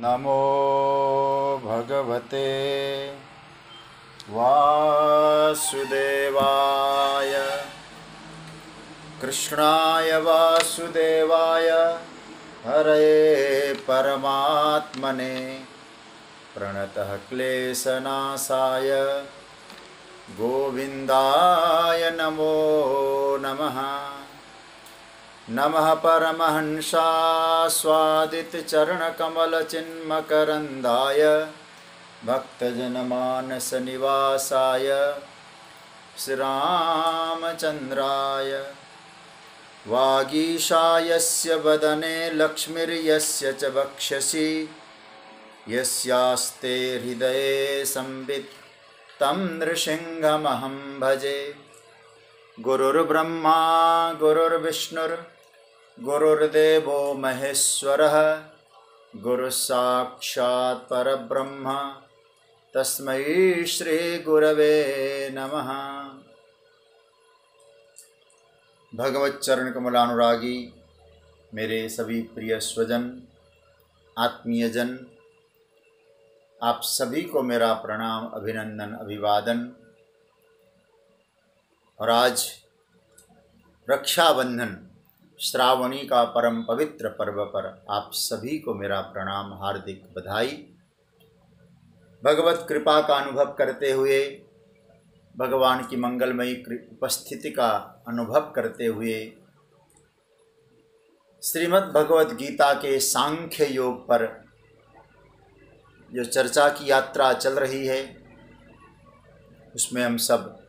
नमो भगवते वासुदेवाय कृष्णाय वासुदेवाय हरे परमात्मने प्रणतः क्लेशनाशाय गोविन्दाय नमो नमः। नमः परमहंसास्वादितचरणकमलचिन्मकरन्दाय भक्तजनमानसनिवासाय श्रीरामचन्द्राय वागीशायस्य वदने लक्ष्मीर्यस्य च वक्षसि यस्यास्ते हृदये संवित् तं नृसिंहमहं भजे। गुरुर्ब्रह्मा गुरुर्विष्णुर् गुरुर्देवो महेश्वरः गुरुसाक्षात् परब्रह्म तस्मै श्री गुरवे नमः। भगवत चरण कमलानुरागी मेरे सभी प्रिय स्वजन आत्मीयजन, आप सभी को मेरा प्रणाम अभिनंदन अभिवादन। और आज रक्षाबंधन श्रावणी का परम पवित्र पर्व पर आप सभी को मेरा प्रणाम हार्दिक बधाई। भगवत कृपा का अनुभव करते हुए, भगवान की मंगलमयी उपस्थिति का अनुभव करते हुए श्रीमद् भगवत गीता के सांख्य योग पर जो चर्चा की यात्रा चल रही है उसमें हम सब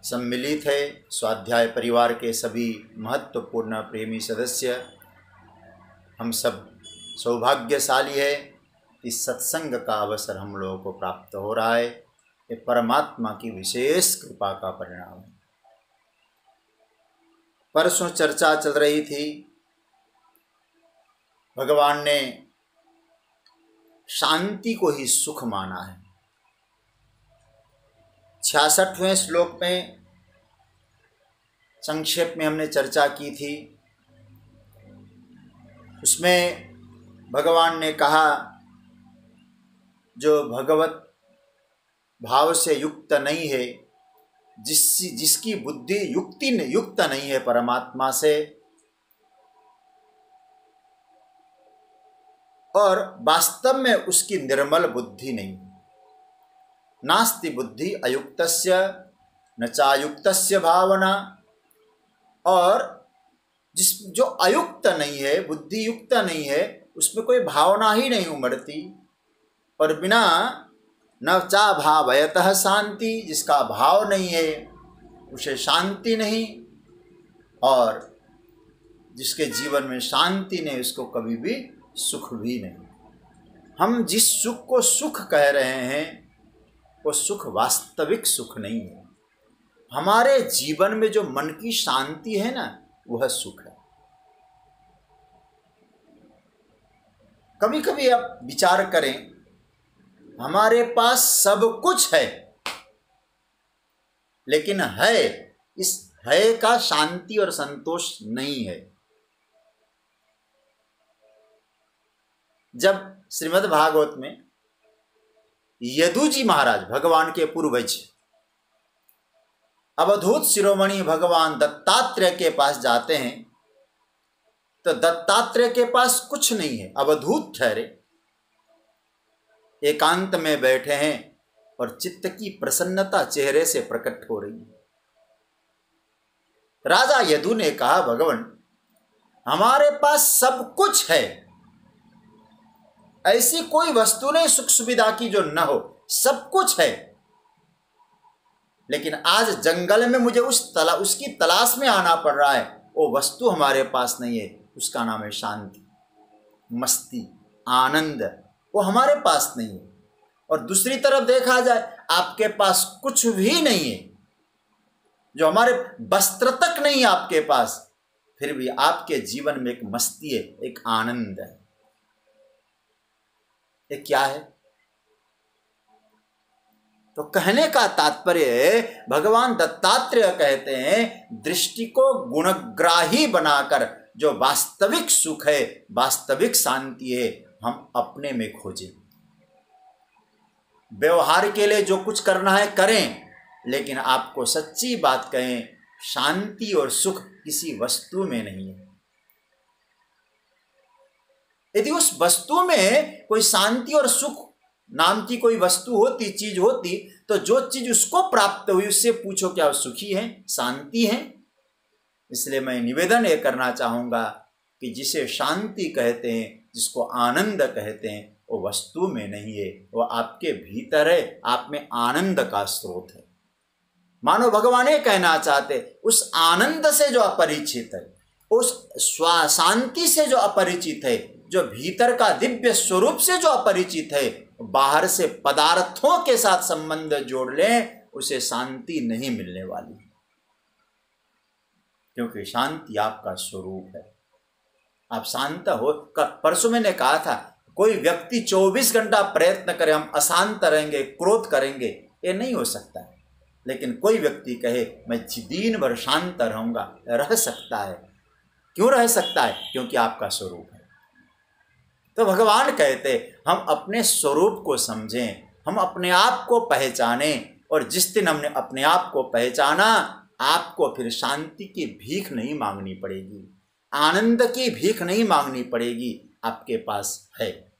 सम्मिलित है। स्वाध्याय परिवार के सभी महत्वपूर्ण प्रेमी सदस्य हम सब सौभाग्यशाली है कि सत्संग का अवसर हम लोगों को प्राप्त हो रहा है। ये परमात्मा की विशेष कृपा का परिणाम है। परसों चर्चा चल रही थी, भगवान ने शांति को ही सुख माना है। 66वें श्लोक में संक्षेप में हमने चर्चा की थी। उसमें भगवान ने कहा, जो भगवत भाव से युक्त नहीं है, जिसकी बुद्धि युक्त नहीं है परमात्मा से, और वास्तव में उसकी निर्मल बुद्धि नहीं। नास्ति बुद्धि अयुक्तस्य न चायुक्तस्य भावना। और जो अयुक्त नहीं है, बुद्धि युक्त नहीं है, उसमें कोई भावना ही नहीं उमड़ती। और बिना न चा भावयतः शांति, जिसका भाव नहीं है उसे शांति नहीं। और जिसके जीवन में शांति नहीं उसको कभी भी सुख भी नहीं। हम जिस सुख को सुख कह रहे हैं वो सुख वास्तविक सुख नहीं है। हमारे जीवन में जो मन की शांति है ना, वह सुख है। कभी कभी आप विचार करें, हमारे पास सब कुछ है, लेकिन है, इस है का शांति और संतोष नहीं है। जब श्रीमद् भागवत में यदु जी महाराज, भगवान के पूर्वज, अवधूत शिरोमणि भगवान दत्तात्रेय के पास जाते हैं तो दत्तात्रेय के पास कुछ नहीं है, अवधूत ठहरे, एकांत में बैठे हैं और चित्त की प्रसन्नता चेहरे से प्रकट हो रही है। राजा यदु ने कहा, भगवान हमारे पास सब कुछ है, ऐसी कोई वस्तु नहीं सुख सुविधा की जो न हो, सब कुछ है, लेकिन आज जंगल में मुझे उसकी तलाश में आना पड़ रहा है। वो वस्तु हमारे पास नहीं है, उसका नाम है शांति, मस्ती, आनंद, वो हमारे पास नहीं है। और दूसरी तरफ देखा जाए, आपके पास कुछ भी नहीं है, जो हमारे वस्त्र तक नहीं है आपके पास, फिर भी आपके जीवन में एक मस्ती है, एक आनंद है। ये क्या है? तो कहने का तात्पर्य, भगवान दत्तात्रेय कहते हैं, दृष्टि को गुणग्राही बनाकर जो वास्तविक सुख है, वास्तविक शांति है, हम अपने में खोजें। व्यवहार के लिए जो कुछ करना है करें, लेकिन आपको सच्ची बात कहें, शांति और सुख किसी वस्तु में नहीं है। यदि उस वस्तु में कोई शांति और सुख नाम की कोई वस्तु होती, चीज होती, तो जो चीज उसको प्राप्त हुई उससे पूछो क्या वो सुखी है, शांति है? इसलिए मैं निवेदन ये करना चाहूंगा कि जिसे शांति कहते हैं, जिसको आनंद कहते हैं, वो वस्तु में नहीं है, वो आपके भीतर है, आप में आनंद का स्रोत है। मानो भगवान ये कहना चाहते, उस आनंद से जो अपरिचित है, उस शांति से जो अपरिचित है, जो भीतर का दिव्य स्वरूप से जो अपरिचित है, बाहर से पदार्थों के साथ संबंध जोड़ लें, उसे शांति नहीं मिलने वाली, क्योंकि शांति आपका स्वरूप है। आप शांत हो। परसों मैंने कहा था, कोई व्यक्ति 24 घंटा प्रयत्न करे हम अशांत रहेंगे, क्रोध करेंगे, ये नहीं हो सकता है। लेकिन कोई व्यक्ति कहे मैं दिन भर शांत रहूंगा, रह सकता है। क्यों रह सकता है? क्योंकि आपका स्वरूप है। तो भगवान कहते हम अपने स्वरूप को समझें, हम अपने आप को पहचानें, और जिस दिन हमने अपने आप को पहचाना, आपको फिर शांति की भीख नहीं मांगनी पड़ेगी, आनंद की भीख नहीं मांगनी पड़ेगी, आपके पास है।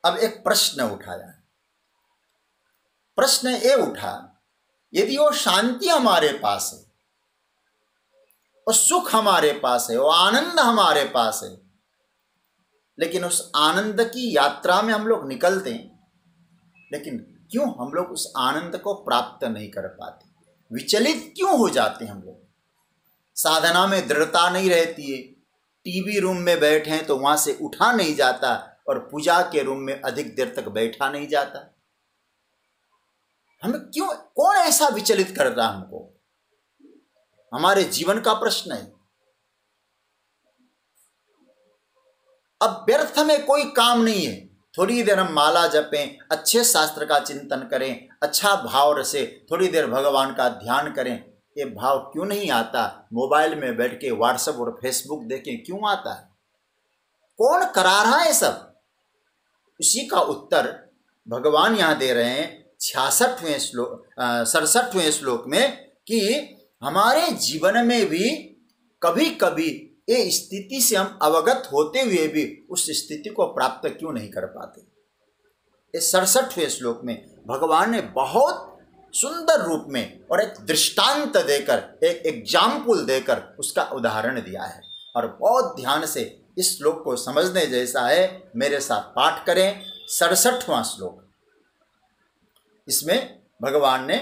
अब एक प्रश्न उठाया, प्रश्न ये उठा, यदि वो शांति हमारे पास है, और सुख हमारे पास है, वो आनंद हमारे पास है, लेकिन उस आनंद की यात्रा में हम लोग निकलते हैं, लेकिन क्यों हम लोग उस आनंद को प्राप्त नहीं कर पाते? विचलित क्यों हो जाते हैं हम लोग? साधना में दृढ़ता नहीं रहती है, टीवी रूम में बैठे हैं तो वहां से उठा नहीं जाता, और पूजा के रूम में अधिक देर तक बैठा नहीं जाता। हमें क्यों, कौन ऐसा विचलित कर रहा हमको? हमारे जीवन का प्रश्न है। अब व्यर्थ में कोई काम नहीं है। थोड़ी देर हम माला जपें, अच्छे शास्त्र का चिंतन करें, अच्छा भाव से थोड़ी देर भगवान का ध्यान करें, ये भाव क्यों नहीं आता? मोबाइल में बैठ के व्हाट्सएप और फेसबुक देखें, क्यों आता है? कौन करा रहा है सब? उसी का उत्तर भगवान यहाँ दे रहे हैं 67वें श्लोक में, कि हमारे जीवन में भी कभी कभी ये स्थिति से हम अवगत होते हुए भी उस स्थिति को प्राप्त क्यों नहीं कर पाते। इस 67वें श्लोक में भगवान ने बहुत सुंदर रूप में और एक दृष्टांत देकर, एक एग्जाम्पल देकर उसका उदाहरण दिया है, और बहुत ध्यान से इस श्लोक को समझने जैसा है। मेरे साथ पाठ करें 67वां श्लोक। इसमें भगवान ने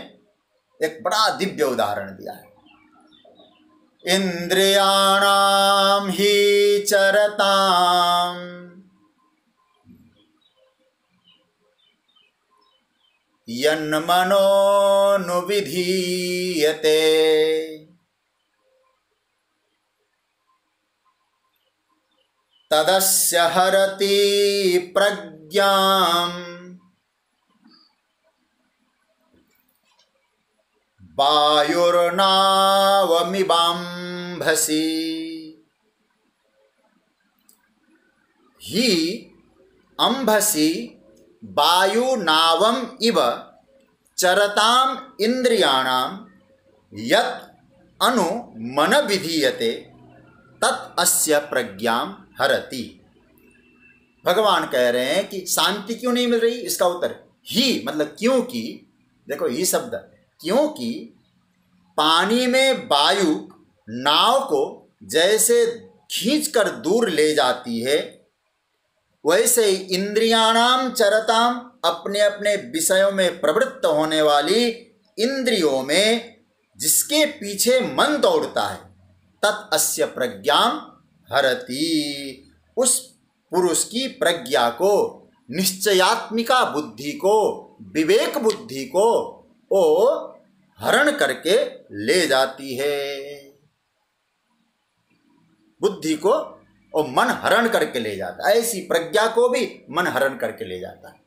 एक बड़ा दिव्य उदाहरण दिया है। इंद्रियाणाम ही चरताम यन्मनोनुविधीयते तदस्य हरति प्रज्ञाम् वायुर्नावमिवाम्भसि हि अम्भसि वायुनावम इव चरताम इंद्रियाणाम यत् अनु मन विधीयते तत् अस्य प्रज्ञाम हरति। भगवान कह रहे हैं कि शांति क्यों नहीं मिल रही? इसका उत्तर ही मतलब क्योंकि, देखो ही शब्द, क्योंकि पानी में वायु नाव को जैसे खींचकर दूर ले जाती है, वैसे ही इंद्रियाणाम चरताम, अपने अपने विषयों में प्रवृत्त होने वाली इंद्रियों में जिसके पीछे मन दौड़ता है, तत् अस्य प्रज्ञाम हरति, उस पुरुष की प्रज्ञा को, निश्चयात्मिका बुद्धि को, विवेक बुद्धि को वो हरण करके ले जाती है। बुद्धि को और मन हरण करके ले जाता है, ऐसी प्रज्ञा को भी मन हरण करके ले जाता है।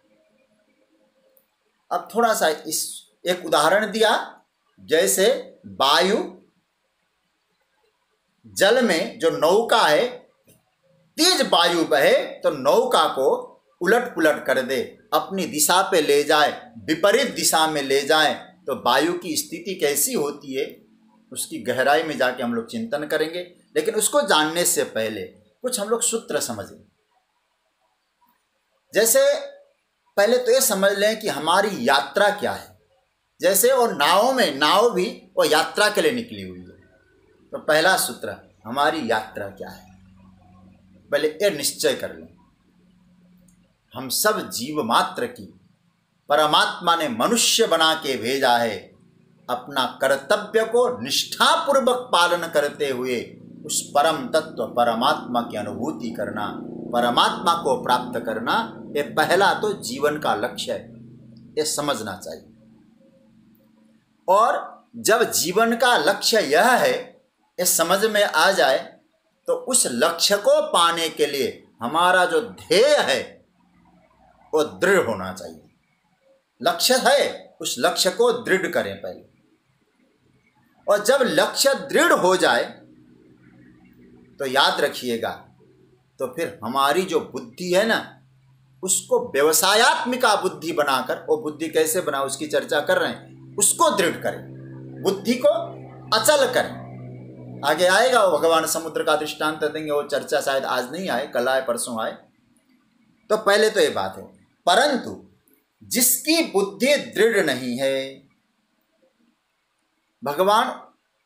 अब थोड़ा सा इस एक उदाहरण दिया, जैसे वायु जल में जो नौका है तेज वायु बहे तो नौका को उलट पुलट कर दे, अपनी दिशा पे ले जाए, विपरीत दिशा में ले जाए, तो वायु की स्थिति कैसी होती है उसकी गहराई में जाके हम लोग चिंतन करेंगे। लेकिन उसको जानने से पहले कुछ हम लोग सूत्र समझें। जैसे पहले तो ये समझ लें कि हमारी यात्रा क्या है। जैसे वो नाव में, नाव भी वो यात्रा के लिए निकली हुई है। तो पहला सूत्र, हमारी यात्रा क्या है, पहले ये निश्चय कर लें। हम सब जीव मात्र की परमात्मा ने मनुष्य बना के भेजा है, अपना कर्तव्य को निष्ठापूर्वक पालन करते हुए उस परम तत्व परमात्मा की अनुभूति करना, परमात्मा को प्राप्त करना, ये पहला तो जीवन का लक्ष्य है, ये समझना चाहिए। और जब जीवन का लक्ष्य यह है, ये समझ में आ जाए, तो उस लक्ष्य को पाने के लिए हमारा जो ध्येय है वो दृढ़ होना चाहिए। लक्ष्य है, उस लक्ष्य को दृढ़ करें पहले। और जब लक्ष्य दृढ़ हो जाए तो याद रखिएगा, तो फिर हमारी जो बुद्धि है ना, उसको व्यवसायात्मिका बुद्धि बनाकर, वो बुद्धि कैसे बना उसकी चर्चा कर रहे हैं, उसको दृढ़ करें, बुद्धि को अचल करें। आगे आएगा वो भगवान समुद्र का दृष्टांत देंगे, वो चर्चा शायद आज नहीं आए, कल आए, परसों आए। तो पहले तो ये बात है। परंतु जिसकी बुद्धि दृढ़ नहीं है, भगवान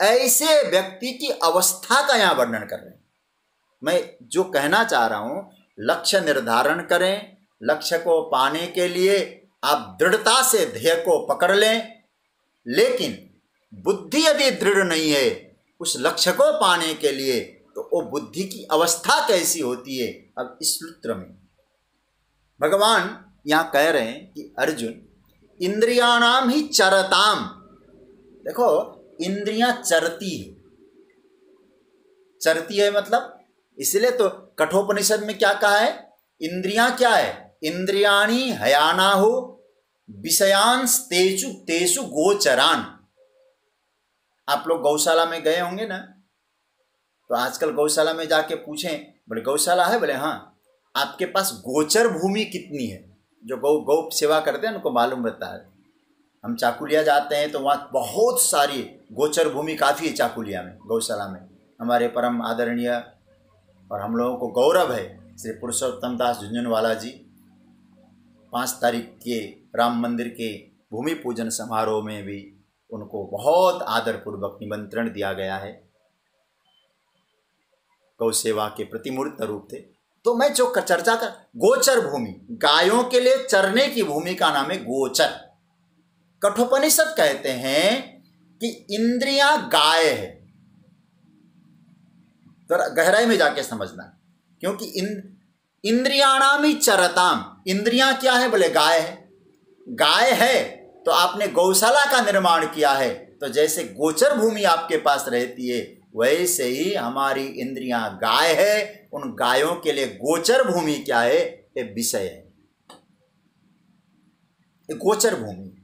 ऐसे व्यक्ति की अवस्था का यहाँ वर्णन कर रहे हैं। मैं जो कहना चाह रहा हूं, लक्ष्य निर्धारण करें, लक्ष्य को पाने के लिए आप दृढ़ता से ध्येय को पकड़ लें, लेकिन बुद्धि यदि दृढ़ नहीं है उस लक्ष्य को पाने के लिए, तो वो बुद्धि की अवस्था कैसी होती है। अब इस सूत्र में भगवान यहाँ कह रहे हैं कि अर्जुन, इंद्रियाणाम ही चरताम। देखो, इंद्रियां चरती है, चरती है मतलब, इसलिए तो कठोपनिषद में क्या कहा है, इंद्रियां क्या है, इंद्रियाणी हयानाहु विषयांस तेषु तेषु गोचरान। आप लोग गौशाला में गए होंगे ना, तो आजकल गौशाला में जाके पूछें, बोले गौशाला है, बोले हाँ, आपके पास गोचर भूमि कितनी है। जो गौ सेवा करते हैं उनको मालूम रहता है। हम चाकुलिया जाते हैं तो वहाँ बहुत सारी गोचर भूमि काफ़ी है चाकुलिया में, गौशाला में। हमारे परम आदरणीय और हम लोगों को गौरव है श्री पुरुषोत्तम दास झुंझुनवाला जी, 5 तारीख के राम मंदिर के भूमि पूजन समारोह में भी उनको बहुत आदरपूर्वक निमंत्रण दिया गया है। गौ सेवा के प्रतिमूर्त रूप थे। तो मैं जो चर्चा कर, गोचर भूमि, गायों के लिए चरने की भूमि का नाम है गोचर। कठोपनिषद कहते हैं कि इंद्रियां गाय है। तो गहराई में जाके समझना, क्योंकि इंद्रियाणाम ही चरताम, इंद्रियां क्या है, बोले गाय है। गाय है तो आपने गौशाला का निर्माण किया है, तो जैसे गोचर भूमि आपके पास रहती है, वैसे ही हमारी इंद्रियां गाय है। उन गायों के लिए गोचर भूमि क्या है, ये विषय है, ये गोचर भूमि।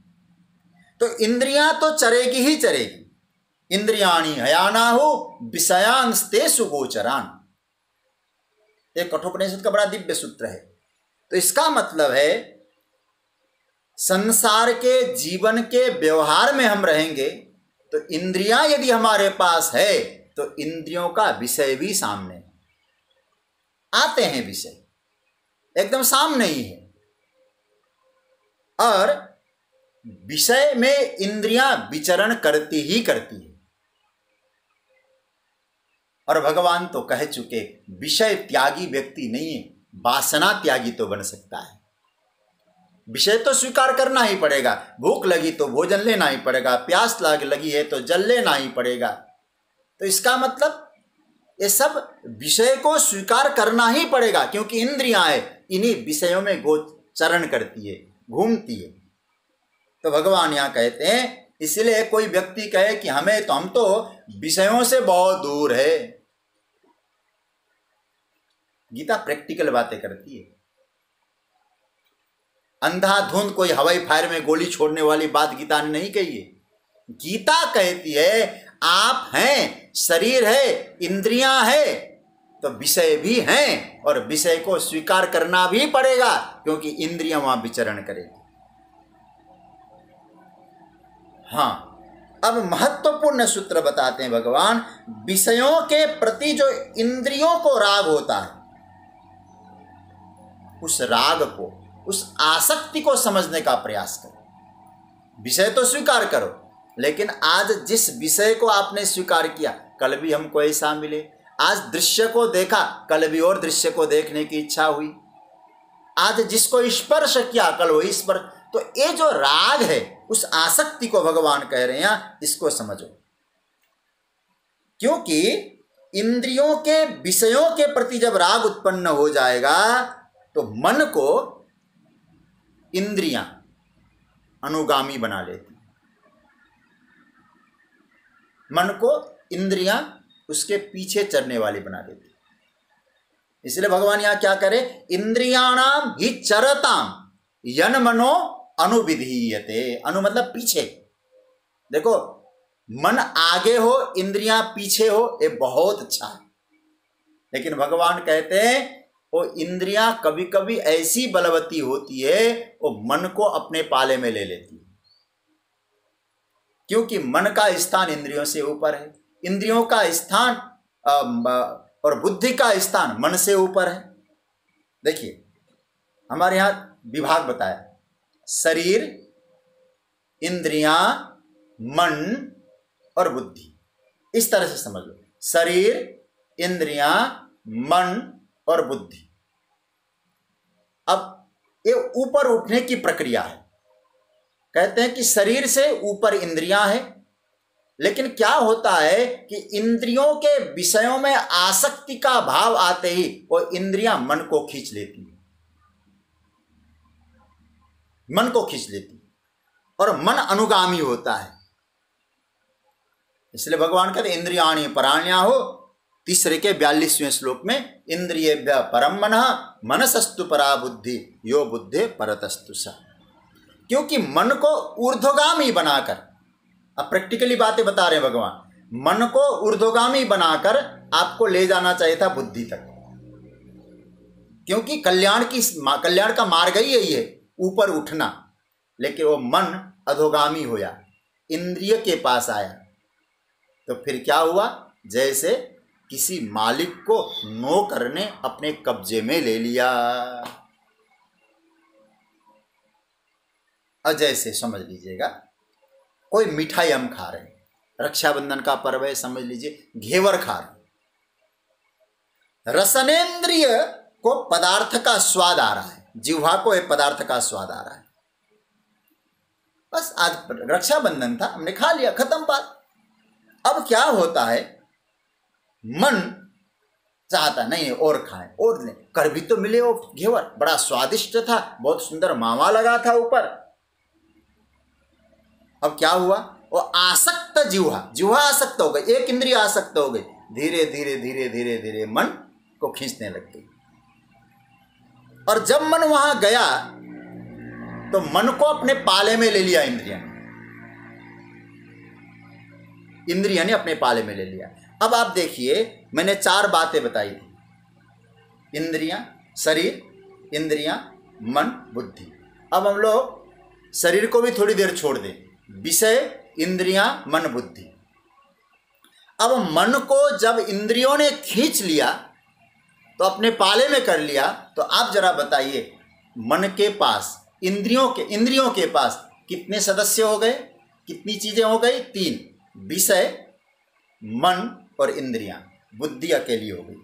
तो इंद्रियां तो चरेगी ही चरेगी। इंद्रियाणी हयानाहु विषयांस्तेषु गोचरान, एक कठोपनिषद का बड़ा दिव्य सूत्र है। तो इसका मतलब है, संसार के जीवन के व्यवहार में हम रहेंगे तो इंद्रियां यदि हमारे पास है तो इंद्रियों का विषय भी सामने आते हैं, विषय एकदम सामने ही है। और विषय में इंद्रियां विचरण करती ही करती है। और भगवान तो कह चुके, विषय त्यागी व्यक्ति नहीं है, वासना त्यागी तो बन सकता है। विषय तो स्वीकार करना ही पड़ेगा, भूख लगी तो भोजन लेना ही पड़ेगा, प्यास लगी है तो जल लेना ही पड़ेगा। तो इसका मतलब ये सब विषय को स्वीकार करना ही पड़ेगा, क्योंकि इंद्रियां है, इन्हीं विषयों में गोचरण करती है, घूमती है। तो भगवान यहाँ कहते हैं, इसलिए कोई व्यक्ति कहे कि हम तो विषयों से बहुत दूर है, गीता प्रैक्टिकल बातें करती है। अंधाधुंध कोई हवाई फायर में गोली छोड़ने वाली बात गीता ने नहीं कही है। गीता कहती है आप हैं, शरीर है, इंद्रियां है, तो विषय भी हैं और विषय को स्वीकार करना भी पड़ेगा, क्योंकि इंद्रियां वहां विचरण करेगी। हाँ, अब महत्वपूर्ण सूत्र बताते हैं भगवान। विषयों के प्रति जो इंद्रियों को राग होता है, उस राग को, उस आसक्ति को समझने का प्रयास करो। विषय तो स्वीकार करो, लेकिन आज जिस विषय को आपने स्वीकार किया, कल भी हमको ऐसा मिले। आज दृश्य को देखा, कल भी और दृश्य को देखने की इच्छा हुई। आज जिसको स्पर्श किया, कल वही स्पर्श। तो ये जो राग है, उस आसक्ति को भगवान कह रहे हैं, इसको समझो। क्योंकि इंद्रियों के विषयों के प्रति जब राग उत्पन्न हो जाएगा, तो मन को इंद्रियां अनुगामी बना लेती, मन को इंद्रियां उसके पीछे चलने वाली बना देती। इसलिए भगवान यहां क्या करे, इंद्रियाणाम ही चरताम यन मनो अनुविधीयते। अनु मतलब पीछे। देखो, मन आगे हो, इंद्रियां पीछे हो, ये बहुत अच्छा है। लेकिन भगवान कहते हैं वो इंद्रियां कभी कभी ऐसी बलवती होती है, वो मन को अपने पाले में ले लेती है। क्योंकि मन का स्थान इंद्रियों से ऊपर है, इंद्रियों का स्थान और बुद्धि का स्थान मन से ऊपर है। देखिए, हमारे यहां विभाग बताया, शरीर, इंद्रियां, मन और बुद्धि। इस तरह से समझ लो, शरीर, इंद्रियां, मन और बुद्धि। अब ये ऊपर उठने की प्रक्रिया है। कहते हैं कि शरीर से ऊपर इंद्रियां हैं, लेकिन क्या होता है कि इंद्रियों के विषयों में आसक्ति का भाव आते ही वो इंद्रियां मन को खींच लेती है, मन को खींच लेती है, और मन अनुगामी होता है। इसलिए भगवान कहते इंद्रियाणि पराण्या हो, तीसरे के 42वें श्लोक में, इंद्रियेभ्यः परम मनः मनसस्तु परा बुद्धि यो बुद्धे परतस्तु स। क्योंकि मन को ऊर्ध्वगामी बनाकर, अब प्रैक्टिकली बातें बता रहे हैं भगवान, मन को ऊर्ध्वगामी बनाकर आपको ले जाना चाहिए था बुद्धि तक। क्योंकि कल्याण का मार्ग ही यही है, ऊपर उठना। लेकिन वो मन अधोगामी होया, इंद्रिय के पास आया, तो फिर क्या हुआ, जैसे किसी मालिक को नौकर ने अपने कब्जे में ले लिया। और जैसे समझ लीजिएगा, कोई मिठाई हम खा रहे हैं, रक्षाबंधन का पर्व है, समझ लीजिए घेवर खा रहे हैं। रसनेन्द्रिय को पदार्थ का स्वाद आ रहा है, जिह्वा को एक पदार्थ का स्वाद आ रहा है। बस आज रक्षाबंधन था, हमने खा लिया, खत्म बात। अब क्या होता है, मन चाहता नहीं और खाएं और लें, कर भी तो मिले वो घेवर, बड़ा स्वादिष्ट था, बहुत सुंदर मावा लगा था ऊपर। अब क्या हुआ, वो आसक्त जिह्वा आसक्त हो गई, एक इंद्रिय आसक्त हो गई, धीरे धीरे धीरे धीरे धीरे मन को खींचने लग गई। और जब मन वहां गया तो मन को अपने पाले में ले लिया इंद्रिया ने अपने पाले में ले लिया। अब आप देखिए, मैंने 4 बातें बताई थी, इंद्रियां, शरीर, इंद्रियां, मन, बुद्धि। अब हम लोग शरीर को भी थोड़ी देर छोड़ दें, विषय, इंद्रियां, मन, बुद्धि। अब मन को जब इंद्रियों ने खींच लिया, तो अपने पाले में कर लिया, तो आप जरा बताइए, मन के पास, इंद्रियों के पास कितने सदस्य हो गए, कितनी चीजें हो गई? 3, विषय, मन और इंद्रियां। बुद्धि अकेली हो गई।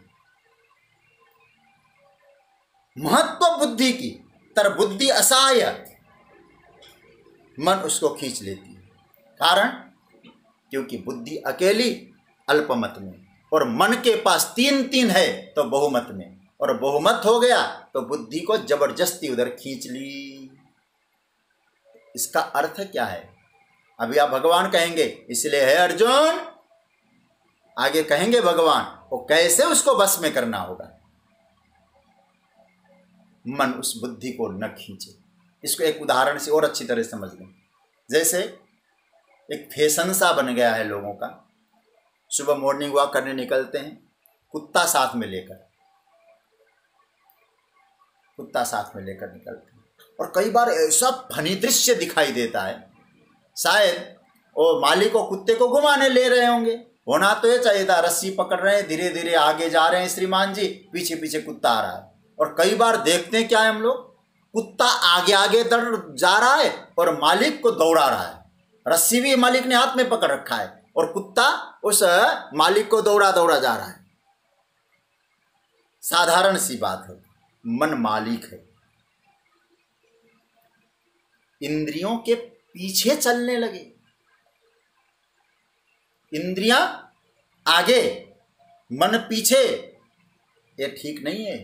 महत्व बुद्धि की, तर बुद्धि असहाय, मन उसको खींच लेती है। कारण, क्योंकि बुद्धि अकेली अल्पमत में, और मन के पास 3 है तो बहुमत में, और बहुमत हो गया तो बुद्धि को जबरदस्ती उधर खींच ली। इसका अर्थ क्या है? अभी आप भगवान कहेंगे, इसलिए है अर्जुन, आगे कहेंगे भगवान, वो कैसे उसको बस में करना होगा। मन उस बुद्धि को न खींचे। इसको एक उदाहरण से और अच्छी तरह समझ लें। जैसे एक फैशन सा बन गया है लोगों का, सुबह मॉर्निंग वॉक करने निकलते हैं, कुत्ता साथ में लेकर निकलते हैं। और कई बार ऐसा फनी दृश्य दिखाई देता है, शायद वो मालिक को कुत्ते को घुमाने ले रहे होंगे, होना तो ये चाहिए था, रस्सी पकड़ रहे हैं, धीरे धीरे आगे जा रहे हैं श्रीमान जी, पीछे पीछे कुत्ता आ रहा है। और कई बार देखते हैं क्या है हम लोग, कुत्ता आगे आगे जा रहा है और मालिक को दौड़ा रहा है, रस्सी भी मालिक ने हाथ में पकड़ रखा है और कुत्ता उस मालिक को दौड़ा दौड़ा जा रहा है। साधारण सी बात है, मन मालिक है, इंद्रियों के पीछे चलने लगे, इंद्रियां आगे मन पीछे, ये ठीक नहीं है।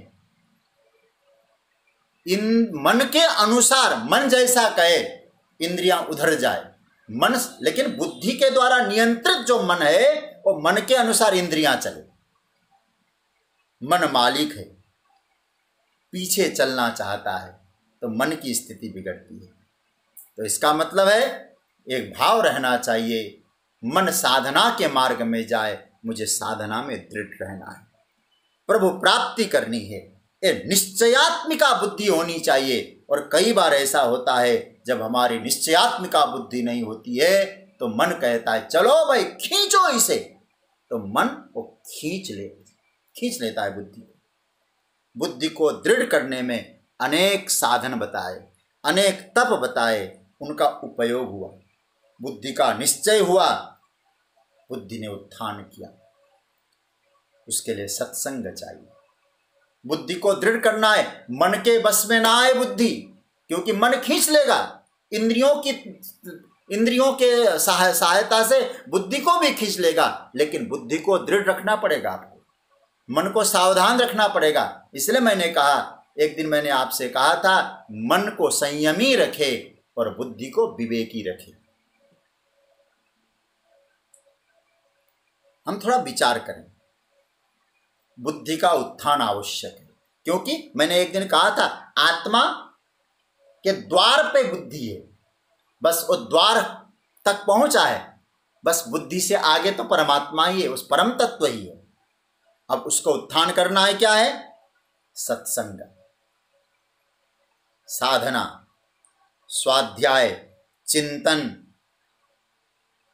इन मन के अनुसार, मन जैसा कहे इंद्रियां उधर जाए, मन, लेकिन बुद्धि के द्वारा नियंत्रित जो मन है वो मन के अनुसार इंद्रियां चले। मन मालिक है, पीछे चलना चाहता है तो मन की स्थिति बिगड़ती है। तो इसका मतलब है एक भाव रहना चाहिए, मन साधना के मार्ग में जाए, मुझे साधना में दृढ़ रहना है, प्रभु प्राप्ति करनी है, ये निश्चयात्मिका बुद्धि होनी चाहिए। और कई बार ऐसा होता है जब हमारी निश्चयात्मिका बुद्धि नहीं होती है तो मन कहता है चलो भाई खींचो इसे, तो मन वो खींच लेता है बुद्धि को दृढ़ करने में अनेक साधन बताए, अनेक तप बताए, उनका उपयोग हुआ, बुद्धि का निश्चय हुआ, बुद्धि ने उत्थान किया। उसके लिए सत्संग चाहिए। बुद्धि को दृढ़ करना है, मन के बस में ना आए बुद्धि, क्योंकि मन खींच लेगा। इंद्रियों के सहायता से बुद्धि को भी खींच लेगा, लेकिन बुद्धि को दृढ़ रखना पड़ेगा, आपको मन को सावधान रखना पड़ेगा। इसलिए मैंने कहा, एक दिन मैंने आपसे कहा था, मन को संयमी रखे और बुद्धि को विवेकी रखे। हम थोड़ा विचार करें, बुद्धि का उत्थान आवश्यक है, क्योंकि मैंने एक दिन कहा था आत्मा के द्वार पे बुद्धि है, बस वो द्वार तक पहुंचा है, बस बुद्धि से आगे तो परमात्मा ही है, उस परम तत्व ही है। अब उसको उत्थान करना है, क्या है? सत्संग, साधना, स्वाध्याय, चिंतन,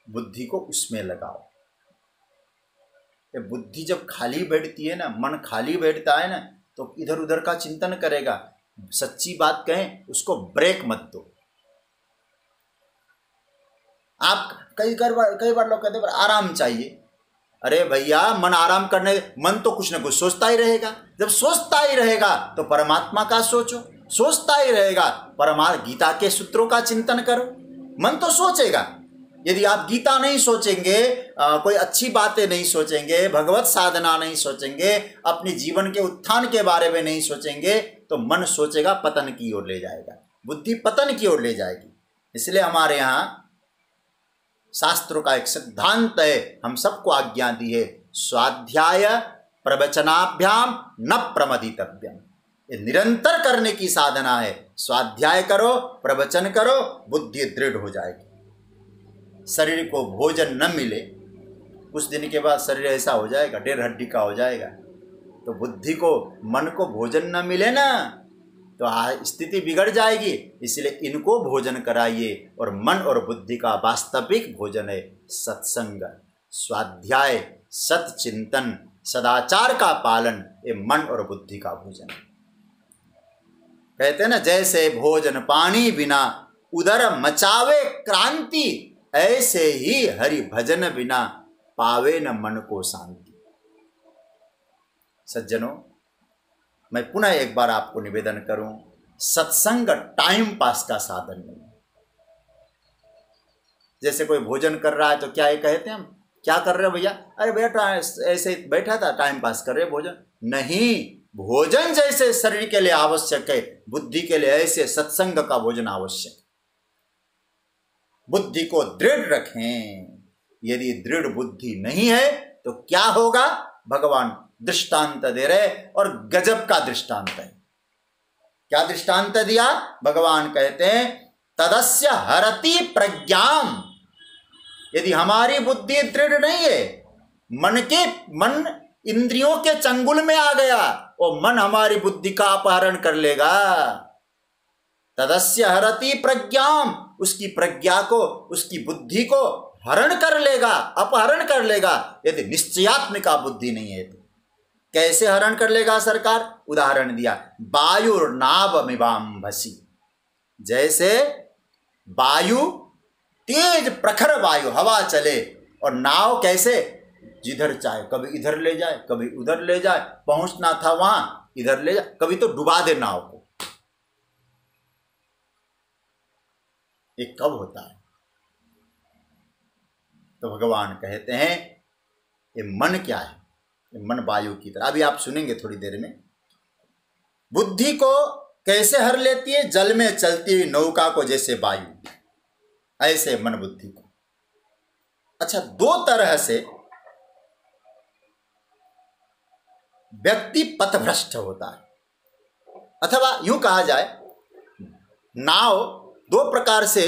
बुद्धि को उसमें लगाओ। बुद्धि जब खाली बैठती है ना, मन खाली बैठता है ना, तो इधर उधर का चिंतन करेगा। सच्ची बात कहें, उसको ब्रेक मत दो। आप कई बार लोग कहते हैं आराम चाहिए। अरे भैया, मन आराम करने, मन तो कुछ ना कुछ सोचता ही रहेगा। जब सोचता ही रहेगा तो परमात्मा का सोचो, सोचता ही रहेगा गीता के सूत्रों का चिंतन करो। मन तो सोचेगा। यदि आप गीता नहीं सोचेंगे, कोई अच्छी बातें नहीं सोचेंगे, भगवत साधना नहीं सोचेंगे, अपने जीवन के उत्थान के बारे में नहीं सोचेंगे, तो मन सोचेगा पतन की ओर ले जाएगा, बुद्धि पतन की ओर ले जाएगी। इसलिए हमारे यहाँ शास्त्रों का एक सिद्धांत है, हम सबको आज्ञा दी है, स्वाध्याय प्रवचनाभ्याम न प्रमदितव्यम। ये निरंतर करने की साधना है। स्वाध्याय करो, प्रवचन करो, बुद्धि दृढ़ हो जाएगी। शरीर को भोजन न मिले, कुछ दिन के बाद शरीर ऐसा हो जाएगा, 1.5 हड्डी का हो जाएगा। तो बुद्धि को, मन को भोजन न मिले ना, तो स्थिति बिगड़ जाएगी। इसलिए इनको भोजन कराइए। और मन और बुद्धि का वास्तविक भोजन है सत्संग, स्वाध्याय, सतचिंतन, सदाचार का पालन। ये मन और बुद्धि का भोजन है। कहते हैं ना, जैसे भोजन पानी बिना उदर मचावे क्रांति, ऐसे ही हरि भजन बिना पावे न मन को शांति। सज्जनों, मैं पुनः एक बार आपको निवेदन करूं, सत्संग टाइम पास का साधन नहीं। जैसे कोई भोजन कर रहा है तो क्या ये कहते हैं हम, क्या कर रहे हो भैया? अरे भैया ऐसे बैठा था, टाइम पास कर रहे, भोजन नहीं। भोजन जैसे शरीर के लिए आवश्यक है, बुद्धि के लिए ऐसे सत्संग का भोजन आवश्यक। बुद्धि को दृढ़ रखें। यदि दृढ़ बुद्धि नहीं है तो क्या होगा? भगवान दृष्टांत दे रहे, और गजब का दृष्टांत है। क्या दृष्टांत दिया? भगवान कहते हैं तदस्य हरति प्रज्ञाम। यदि हमारी बुद्धि दृढ़ नहीं है, मन इंद्रियों के चंगुल में आ गया, वो मन हमारी बुद्धि का अपहरण कर लेगा। तदस्य हरति प्रज्ञाम, उसकी प्रज्ञा को, उसकी बुद्धि को हरण कर लेगा, अपहरण कर लेगा, यदि निश्चयात्मिका बुद्धि नहीं है तो। कैसे हरण कर लेगा सरकार? उदाहरण दिया, वायुर्नावमिवाम्भसि। जैसे वायु, तेज प्रखर वायु, हवा चले, और नाव कैसे जिधर चाहे कभी इधर ले जाए, कभी उधर ले जाए, पहुंचना था वहां इधर ले जाए, कभी तो डुबा दे नाव को। ये कब होता है? तो भगवान कहते हैं ये मन क्या है? ये मन वायु की तरह, अभी आप सुनेंगे थोड़ी देर में। बुद्धि को कैसे हर लेती है? जल में चलती हुई नौका को जैसे वायु, ऐसे मन बुद्धि को। अच्छा, दो तरह से व्यक्ति पथभ्रष्ट होता है, अथवा यूं कहा जाए, नाव दो प्रकार से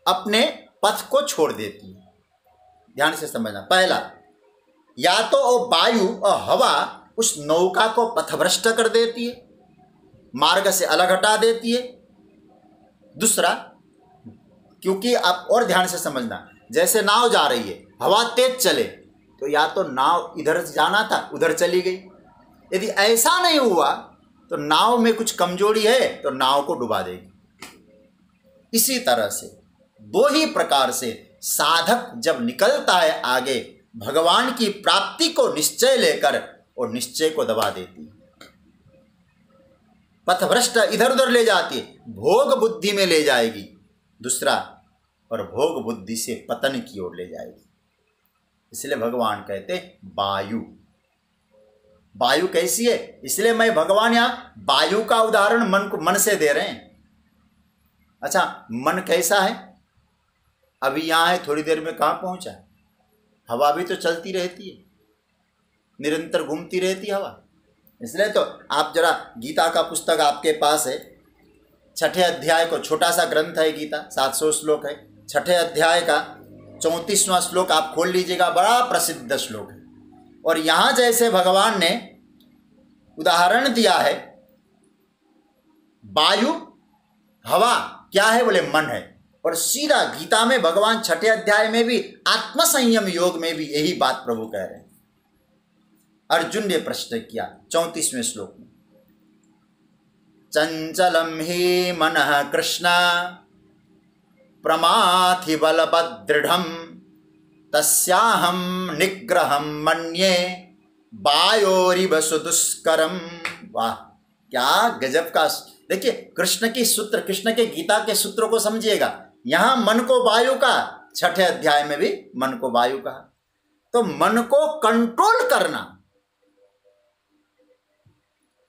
अपने पथ को छोड़ देती है। ध्यान से समझना। पहला, या तो वो वायु और हवा उस नौका को पथभ्रष्ट कर देती है, मार्ग से अलग हटा देती है। दूसरा, क्योंकि आप और ध्यान से समझना, जैसे नाव जा रही है, हवा तेज चले तो या तो नाव इधर जाना था उधर चली गई। यदि ऐसा नहीं हुआ तो नाव में कुछ कमजोरी है तो नाव को डुबा देगी। इसी तरह से दो ही प्रकार से साधक जब निकलता है आगे भगवान की प्राप्ति को निश्चय लेकर, और निश्चय को दबा देती है, पथभ्रष्ट इधर उधर ले जाती है, भोग बुद्धि में ले जाएगी। दूसरा, और भोग बुद्धि से पतन की ओर ले जाएगी। इसलिए भगवान कहते वायु। वायु कैसी है? इसलिए मैं भगवान यहां वायु का उदाहरण मन से दे रहे हैं। अच्छा, मन कैसा है? अभी यहां है, थोड़ी देर में कहां पहुंचा? हवा भी तो चलती रहती है, निरंतर घूमती रहती हवा। इसलिए तो आप जरा गीता का पुस्तक आपके पास है, 6ठे अध्याय को, छोटा सा ग्रंथ है गीता, 700 श्लोक है। 6ठे अध्याय का 34वां श्लोक आप खोल लीजिएगा, बड़ा प्रसिद्ध श्लोक है। और यहां जैसे भगवान ने उदाहरण दिया है, वायु हवा क्या है? बोले मन है। और सीधा गीता में भगवान 6ठे अध्याय में भी आत्मसंयम योग में भी यही बात प्रभु कह रहे हैं। अर्जुन ने प्रश्न किया 34वें श्लोक में, चंचलम ही मनः कृष्ण प्रमाथि बलभद्रढ़ तस्याहम निग्रहम मन्ये वायोरिव सुदुष्करम। वाह, क्या गजब का! देखिए, कृष्ण की सूत्र, कृष्ण के गीता के सूत्रों को समझिएगा। यहां मन को वायु का, 6ठे अध्याय में भी मन को वायु का। तो मन को कंट्रोल करना,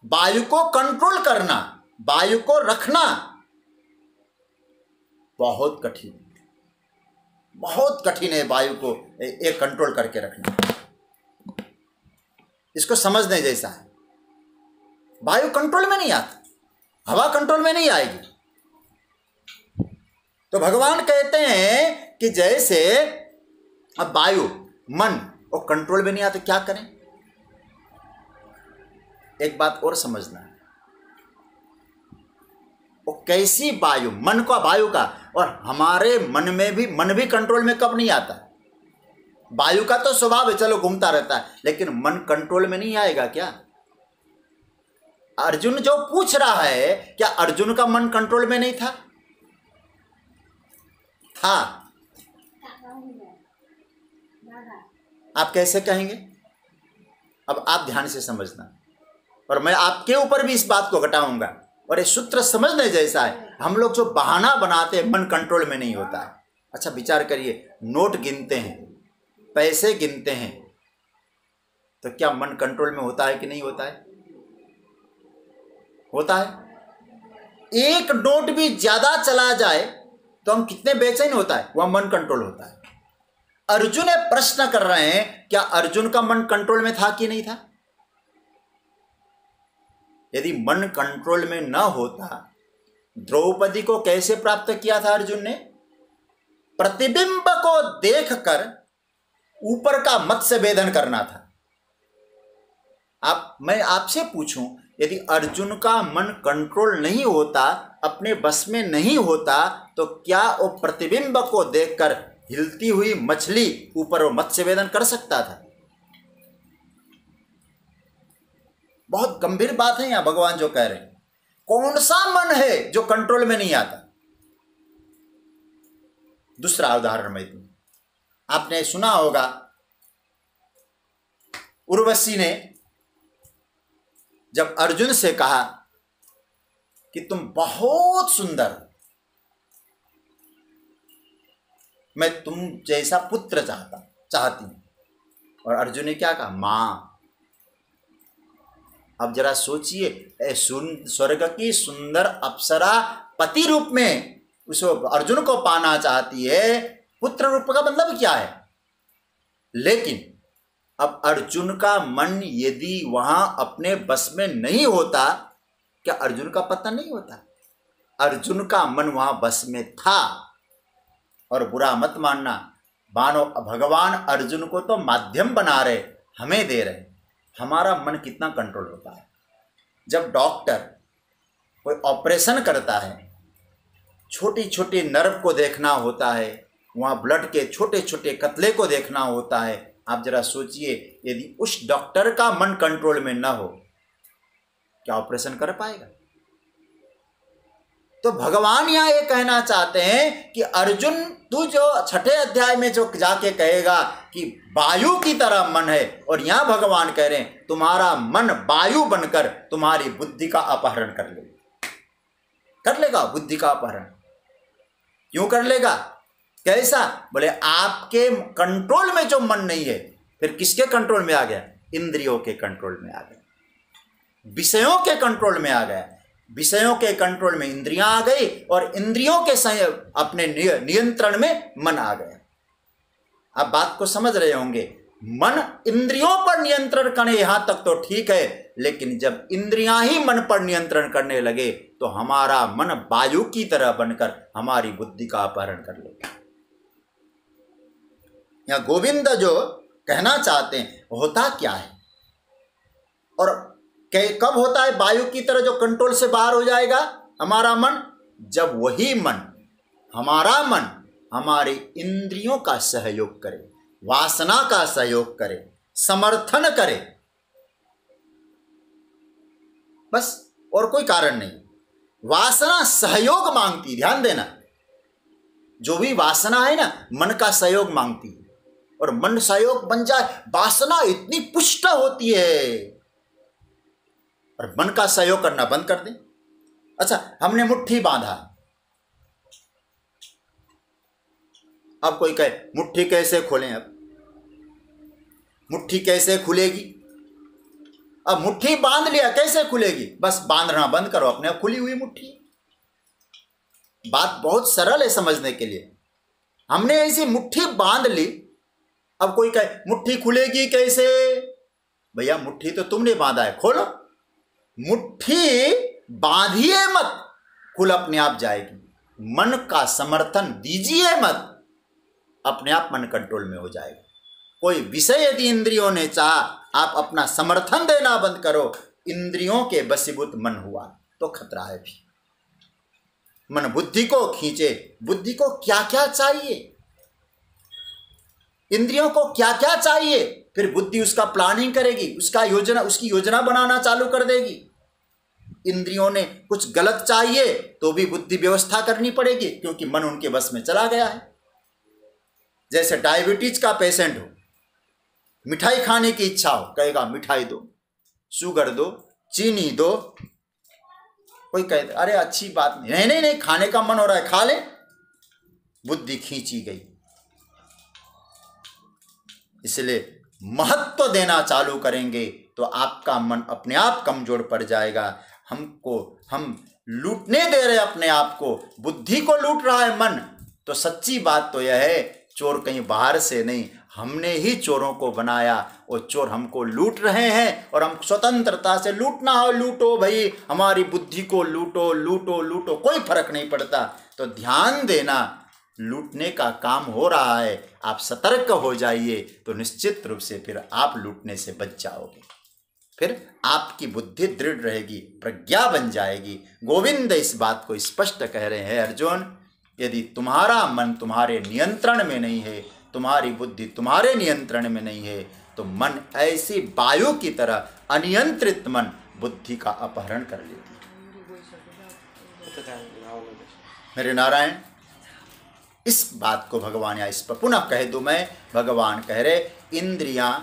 वायु को कंट्रोल करना, वायु को रखना बहुत कठिन, बहुत कठिन है। वायु को एक कंट्रोल करके रखना, इसको समझने जैसा है। वायु कंट्रोल में नहीं आती, हवा कंट्रोल में नहीं आएगी। तो भगवान कहते हैं कि जैसे अब वायु, मन और कंट्रोल में नहीं आते, क्या करें? एक बात और समझना है, वो कैसी वायु, मन का वायु का, और हमारे मन में भी, मन भी कंट्रोल में कब नहीं आता? वायु का तो स्वभाव है, चलो घूमता रहता है, लेकिन मन कंट्रोल में नहीं आएगा क्या? अर्जुन जो पूछ रहा है, क्या अर्जुन का मन कंट्रोल में नहीं था? था। आप कैसे कहेंगे? अब आप ध्यान से समझना, और मैं आपके ऊपर भी इस बात को घटाऊंगा। और ये सूत्र समझने जैसा है। हम लोग जो बहाना बनाते हैं, मन कंट्रोल में नहीं होता है। अच्छा, विचार करिए, नोट गिनते हैं, पैसे गिनते हैं, तो क्या मन कंट्रोल में होता है कि नहीं होता है? होता है। एक नोट भी ज्यादा चला जाए तो हम कितने बेचैन होता है, वह मन कंट्रोल होता है। अर्जुन प्रश्न कर रहे हैं, क्या अर्जुन का मन कंट्रोल में था कि नहीं था? यदि मन कंट्रोल में न होता, द्रौपदी को कैसे प्राप्त किया था अर्जुन ने? प्रतिबिंब को देखकर ऊपर का मत्स्य भेदन करना था। मैं आपसे पूछूं, यदि अर्जुन का मन कंट्रोल नहीं होता, अपने बस में नहीं होता, तो क्या वो प्रतिबिंब को देखकर हिलती हुई मछली ऊपर वो मत्स्य भेदन कर सकता था? बहुत गंभीर बात है यहां भगवान जो कह रहे हैं। कौन सा मन है जो कंट्रोल में नहीं आता? दूसरा उदाहरण मैं दूं। आपने सुना होगा, उर्वशी ने जब अर्जुन से कहा कि तुम बहुत सुंदर, मैं तुम जैसा पुत्र चाहती हूं, और अर्जुन ने क्या कहा? मां। अब जरा सोचिए, स्वर्ग की सुंदर अप्सरा पति रूप में उस अर्जुन को पाना चाहती है, पुत्र रूप का मतलब क्या है? लेकिन अब अर्जुन का मन यदि वहां अपने बस में नहीं होता, क्या अर्जुन का पता नहीं होता? अर्जुन का मन वहां बस में था। और बुरा मत मानना, मानो भगवान अर्जुन को तो माध्यम बना रहे, हमें दे रहे। हमारा मन कितना कंट्रोल होता है? जब डॉक्टर कोई ऑपरेशन करता है, छोटी छोटी नर्व को देखना होता है, वहाँ ब्लड के छोटे छोटे कतले को देखना होता है। आप जरा सोचिए, यदि उस डॉक्टर का मन कंट्रोल में ना हो, क्या ऑपरेशन कर पाएगा? तो भगवान यहाँ ये कहना चाहते हैं कि अर्जुन, तू जो 6ठे अध्याय में जो जाके कहेगा कि वायु की तरह मन है, और यहाँ भगवान कह रहे हैं तुम्हारा मन वायु बनकर तुम्हारी बुद्धि का अपहरण कर लेगा बुद्धि का अपहरण। क्यों कर लेगा? कैसा? बोले आपके कंट्रोल में जो मन नहीं है, फिर किसके कंट्रोल में आ गया? इंद्रियों के कंट्रोल में आ गया, विषयों के कंट्रोल में आ गया। विषयों के कंट्रोल में इंद्रियां आ गई, और इंद्रियों के अपने नियंत्रण में मन आ गया। आप बात को समझ रहे होंगे। मन इंद्रियों पर नियंत्रण करने यहां तक तो ठीक है, लेकिन जब इंद्रियां ही मन पर नियंत्रण करने लगे, तो हमारा मन वायु की तरह बनकर हमारी बुद्धि का अपहरण कर लेगा। या गोविंद जो कहना चाहते हैं, होता क्या है और कब होता है वायु की तरह जो कंट्रोल से बाहर हो जाएगा हमारा मन? जब वही मन, हमारा मन, हमारे इंद्रियों का सहयोग करे, वासना का सहयोग करे, समर्थन करे, बस, और कोई कारण नहीं। वासना सहयोग मांगती, ध्यान देना, जो भी वासना है ना, मन का सहयोग मांगती है। और मन सहयोग बन जाए, वासना इतनी पुष्ट होती है, और मन का सहयोग करना बंद कर दें। अच्छा, हमने मुट्ठी बांधा, अब कोई कहे मुट्ठी कैसे खोलें? अब मुट्ठी कैसे खुलेगी? अब मुट्ठी बांध लिया, कैसे खुलेगी? बस बांधना बंद करो, अपने आप खुली हुई मुट्ठी। बात बहुत सरल है समझने के लिए। हमने ऐसी मुट्ठी बांध ली, अब कोई कहे मुट्ठी खुलेगी कैसे? भैया मुट्ठी तो तुमने बांधा है, खोलो। मुट्ठी बांधिए मत, खुल अपने आप जाएगी। मन का समर्थन दीजिए मत, अपने आप मन कंट्रोल में हो जाएगा। कोई विषय यदि इंद्रियों ने चाहा, आप अपना समर्थन देना बंद करो, इंद्रियों के बसीभूत मन हुआ तो खतरा है भी। मन बुद्धि को खींचे, बुद्धि को क्या क्या चाहिए, इंद्रियों को क्या क्या चाहिए, फिर बुद्धि उसका प्लानिंग करेगी, उसकी योजना बनाना चालू कर देगी। इंद्रियों ने कुछ गलत चाहिए तो भी बुद्धि व्यवस्था करनी पड़ेगी, क्योंकि मन उनके बस में चला गया है। जैसे डायबिटीज का पेशेंट हो, मिठाई खाने की इच्छा हो, कहेगा मिठाई दो, शुगर दो, चीनी दो। कोई कहते अरे अच्छी बात नहीं, नहीं नहीं, खाने का मन हो रहा है, खा ले, बुद्धि खींची गई। इसलिए महत्व देना चालू करेंगे तो आपका मन अपने आप कमजोर पड़ जाएगा। हम लूटने दे रहे अपने आप को, बुद्धि को लूट रहा है मन। तो सच्ची बात तो यह है, चोर कहीं बाहर से नहीं, हमने ही चोरों को बनाया, और चोर हमको लूट रहे हैं। और हम स्वतंत्रता से लूटना हो लूटो भाई, हमारी बुद्धि को लूटो लूटो लूटो, कोई फर्क नहीं पड़ता। तो ध्यान देना, लूटने का काम हो रहा है, आप सतर्क हो जाइए, तो निश्चित रूप से फिर आप लूटने से बच जाओगे। फिर आपकी बुद्धि दृढ़ रहेगी, प्रज्ञा बन जाएगी। गोविंद इस बात को स्पष्ट कह रहे हैं, अर्जुन यदि तुम्हारा मन तुम्हारे नियंत्रण में नहीं है, तुम्हारी बुद्धि तुम्हारे नियंत्रण में नहीं है, तो मन ऐसी वायु की तरह अनियंत्रित मन बुद्धि का अपहरण कर लेती है। मेरे नारायण, इस बात को भगवान या इस पर पुनः कह दूं मैं, भगवान कह रहे इंद्रियां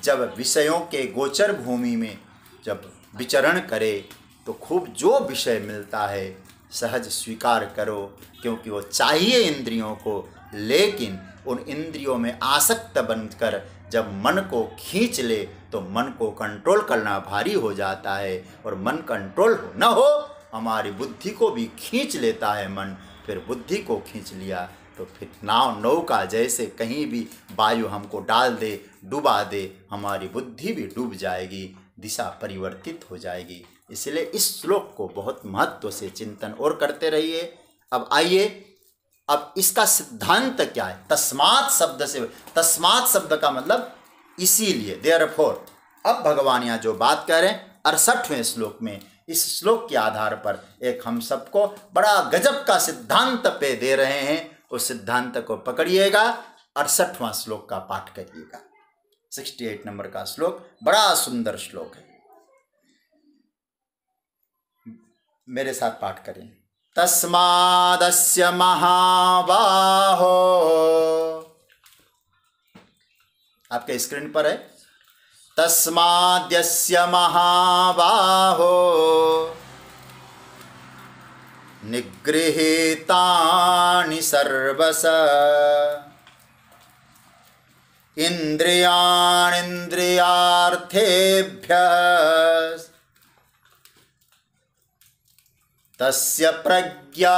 जब विषयों के गोचर भूमि में जब विचरण करे तो खूब जो विषय मिलता है सहज स्वीकार करो, क्योंकि वो चाहिए इंद्रियों को, लेकिन उन इंद्रियों में आसक्त बनकर जब मन को खींच ले तो मन को कंट्रोल करना भारी हो जाता है, और मन कंट्रोल न हो हमारी बुद्धि को भी खींच लेता है मन। फिर बुद्धि को खींच लिया तो फिर नौका जैसे कहीं भी वायु हमको डाल दे, डुबा दे, हमारी बुद्धि भी डूब जाएगी, दिशा परिवर्तित हो जाएगी। इसलिए इस श्लोक को बहुत महत्व से चिंतन और करते रहिए। अब आइए, अब इसका सिद्धांत क्या है? तस्मात् शब्द से, तस्मात् शब्द का मतलब इसीलिए, देयरफॉर। अब भगवान यहाँ जो बात कह रहे हैं 68वें श्लोक में, इस श्लोक के आधार पर एक हम सबको बड़ा गजब का सिद्धांत पे दे रहे हैं। उस सिद्धांत को पकड़िएगा, 68वां श्लोक का पाठ करिएगा। 68 नंबर का श्लोक बड़ा सुंदर श्लोक है, मेरे साथ पाठ करें। तस्मादस्य महाबाहो, आपके स्क्रीन पर है, तस्माद्यस्य महाबाहो निगृहीतानि सर्वश इंद्रियाणीन्द्रियार्थेभ्यः तस्य प्रज्ञा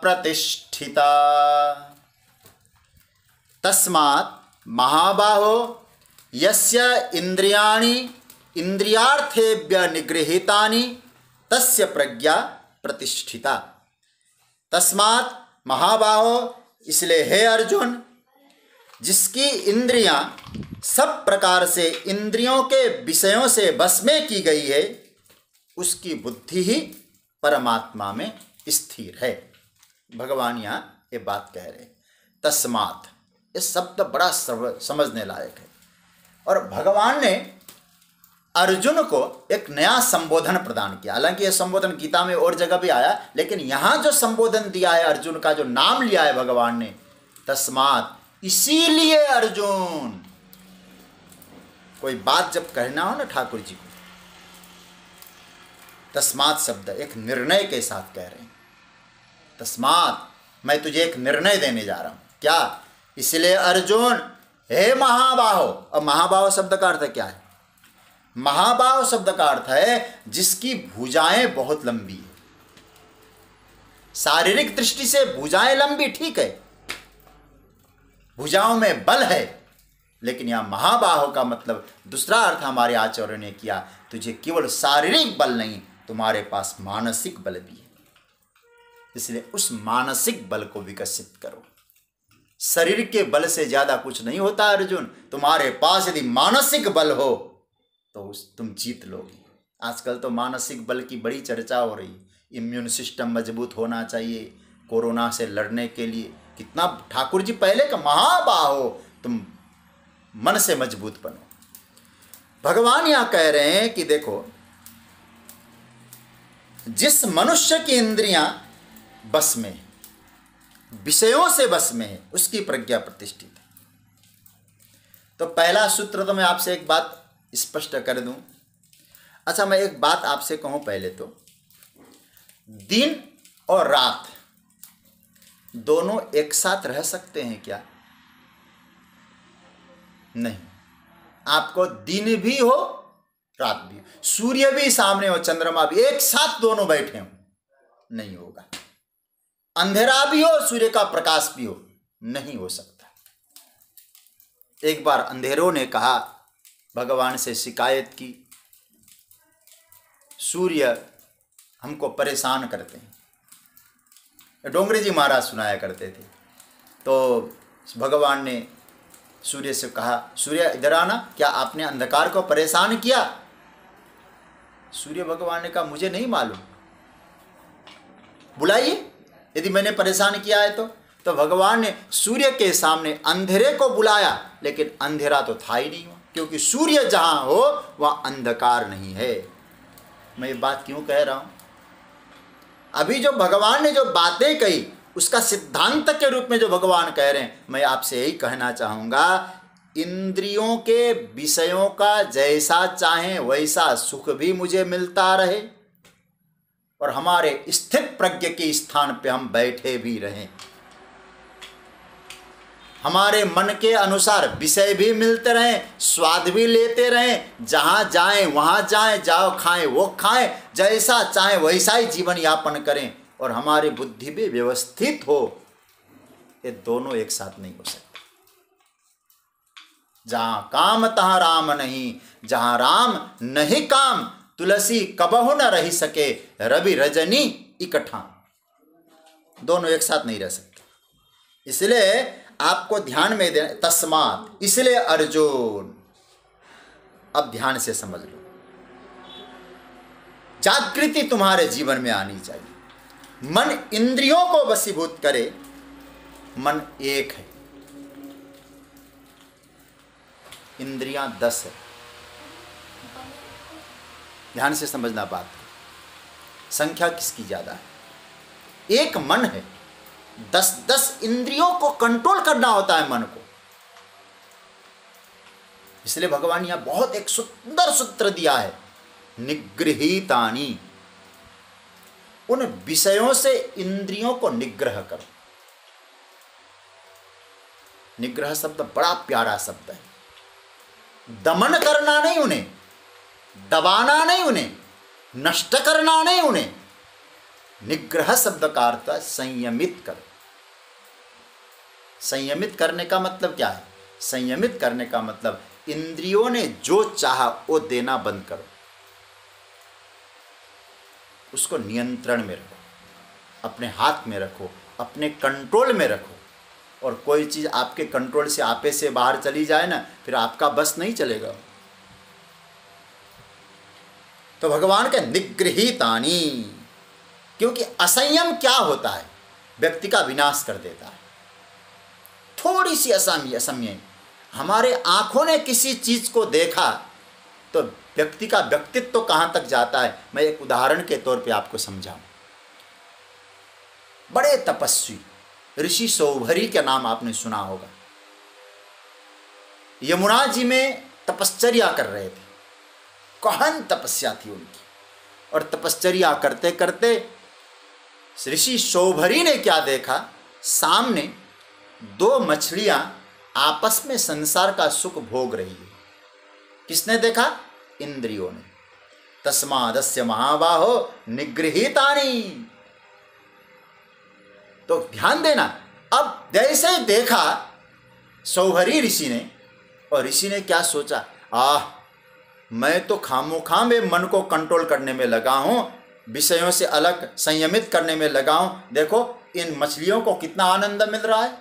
प्रतिष्ठिता। तस्मात् महाबाहो यस्य इंद्रियाणि इंद्रियार्थेभ्यः निगृहीतानि तस्य प्रज्ञा प्रतिष्ठिता। तस्मात् महाबाहो, इसलिए हे अर्जुन, जिसकी इंद्रियां सब प्रकार से इंद्रियों के विषयों से बस में की गई है, उसकी बुद्धि ही परमात्मा में स्थिर है। भगवान यहाँ ये बात कह रहे। तस्मात्, ये शब्द बड़ा समझने लायक है, और भगवान ने अर्जुन को एक नया संबोधन प्रदान किया। हालांकि यह संबोधन गीता में और जगह भी आया, लेकिन यहाँ जो संबोधन दिया है, अर्जुन का जो नाम लिया है भगवान ने, तस्मात्, इसीलिए अर्जुन। कोई बात जब कहना हो ना ठाकुर जी को, तस्मात् शब्द एक निर्णय के साथ कह रहे हैं। तस्मात्, मैं तुझे एक निर्णय देने जा रहा हूं। क्या? इसलिए अर्जुन, हे महाबाहो। अब महाबाहो शब्द का अर्थ क्या है? महाबाहो शब्द का अर्थ है जिसकी भुजाएं बहुत लंबी है। शारीरिक दृष्टि से भुजाएं लंबी ठीक है, भुजाओं में बल है, लेकिन यहां महाबाहो का मतलब दूसरा अर्थ हमारे आचार्यों ने किया, तुझे केवल शारीरिक बल नहीं, तुम्हारे पास मानसिक बल भी है। इसलिए उस मानसिक बल को विकसित करो। शरीर के बल से ज्यादा कुछ नहीं होता अर्जुन। तुम्हारे पास यदि मानसिक बल हो तो तुम जीत लोगे। आजकल तो मानसिक बल की बड़ी चर्चा हो रही। इम्यून सिस्टम मजबूत होना चाहिए कोरोना से लड़ने के लिए। कितना ठाकुर जी पहले का महाबाहो, तुम मन से मजबूत बनो। भगवान यहां कह रहे हैं कि देखो, जिस मनुष्य की इंद्रियां बस में, विषयों से बस में है, उसकी प्रज्ञा प्रतिष्ठित है। तो पहला सूत्र तो मैं आपसे एक बात स्पष्ट कर दूं। अच्छा, मैं एक बात आपसे कहूं पहले तो, दिन और रात दोनों एक साथ रह सकते हैं क्या? नहीं। आपको दिन भी हो रात भी, सूर्य भी सामने हो, चंद्रमा भी, एक साथ दोनों बैठे हो, नहीं होगा। अंधेरा भी हो, सूर्य का प्रकाश भी हो, नहीं हो सकता। एक बार अंधेरों ने कहा, भगवान से शिकायत की, सूर्य हमको परेशान करते हैं। डोंगरी जी महाराज सुनाया करते थे, तो भगवान ने सूर्य से कहा, सूर्य इधर आना, क्या आपने अंधकार को परेशान किया? सूर्य भगवान ने कहा, मुझे नहीं मालूम, बुलाइए यदि मैंने परेशान किया है तो भगवान ने सूर्य के सामने अंधेरे को बुलाया, लेकिन अंधेरा तो था ही नहीं, क्योंकि सूर्य जहां हो वह अंधकार नहीं है। मैं ये बात क्यों कह रहा हूं? अभी जो भगवान ने जो बातें कही उसका सिद्धांत के रूप में जो भगवान कह रहे हैं, मैं आपसे यही कहना चाहूँगा, इंद्रियों के विषयों का जैसा चाहें वैसा सुख भी मुझे मिलता रहे और हमारे स्थित प्रज्ञ के स्थान पे हम बैठे भी रहें, हमारे मन के अनुसार विषय भी मिलते रहें, स्वाद भी लेते रहें, जहाँ जाएं वहाँ जाएं, जाओ खाएं वो खाएं, जैसा चाहें वैसा ही जीवन यापन करें और हमारी बुद्धि भी व्यवस्थित हो। ये दोनों एक साथ नहीं हो सकते। जहाँ काम तहाँ राम नहीं, जहाँ राम नहीं काम, तुलसी कबहु न रही सके, रवि रजनी इकट्ठा। दोनों एक साथ नहीं रह सकते। इसलिए आपको ध्यान में देना, तस्मात, इसलिए अर्जुन, अब ध्यान से समझ लो, जागृति तुम्हारे जीवन में आनी चाहिए। मन इंद्रियों को वशीभूत करे, मन एक है, इंद्रियां 10 है। ध्यान से समझना बात, संख्या किसकी ज्यादा है? एक मन है, 10 इंद्रियों को कंट्रोल करना होता है मन को। इसलिए भगवान यहां बहुत एक सुंदर सूत्र दिया है, निगृहीतानि, उन विषयों से इंद्रियों को निग्रह करो। निग्रह शब्द बड़ा प्यारा शब्द है। दमन करना नहीं उन्हें, दबाना नहीं उन्हें, नष्ट करना नहीं उन्हें। निग्रह शब्द का अर्थ है संयमित करो। संयमित करने का मतलब क्या है? संयमित करने का मतलब इंद्रियों ने जो चाहा वो देना बंद करो, उसको नियंत्रण में रखो, अपने हाथ में रखो, अपने कंट्रोल में रखो। और कोई चीज़ आपके कंट्रोल से आपे से बाहर चली जाए ना, फिर आपका बस नहीं चलेगा। तो भगवान के निगृहीतानि, क्योंकि असंयम क्या होता है? व्यक्ति का विनाश कर देता है। थोड़ी सी असंयम, हमारे आंखों ने किसी चीज को देखा तो व्यक्ति का व्यक्तित्व तो कहां तक जाता है। मैं एक उदाहरण के तौर पे आपको समझाऊं। बड़े तपस्वी ऋषि सौभरी के नाम आपने सुना होगा। यमुना जी में तपश्चर्या कर रहे थे, गहन तपस्या थी उनकी। और तपश्चर्या करते करते ऋषि सौभरी ने क्या देखा? सामने 2 मछलियां आपस में संसार का सुख भोग रही है। किसने देखा? इंद्रियों ने। तस्मादस्य महाबाहो निगृहीतानि। तो ध्यान देना, अब जैसे ही देखा सौभरी ऋषि ने, और ऋषि ने क्या सोचा? मैं तो खामोखा में मन को कंट्रोल करने में लगा हूं, विषयों से अलग संयमित करने में लगा हूं। देखो इन मछलियों को कितना आनंद मिल रहा है,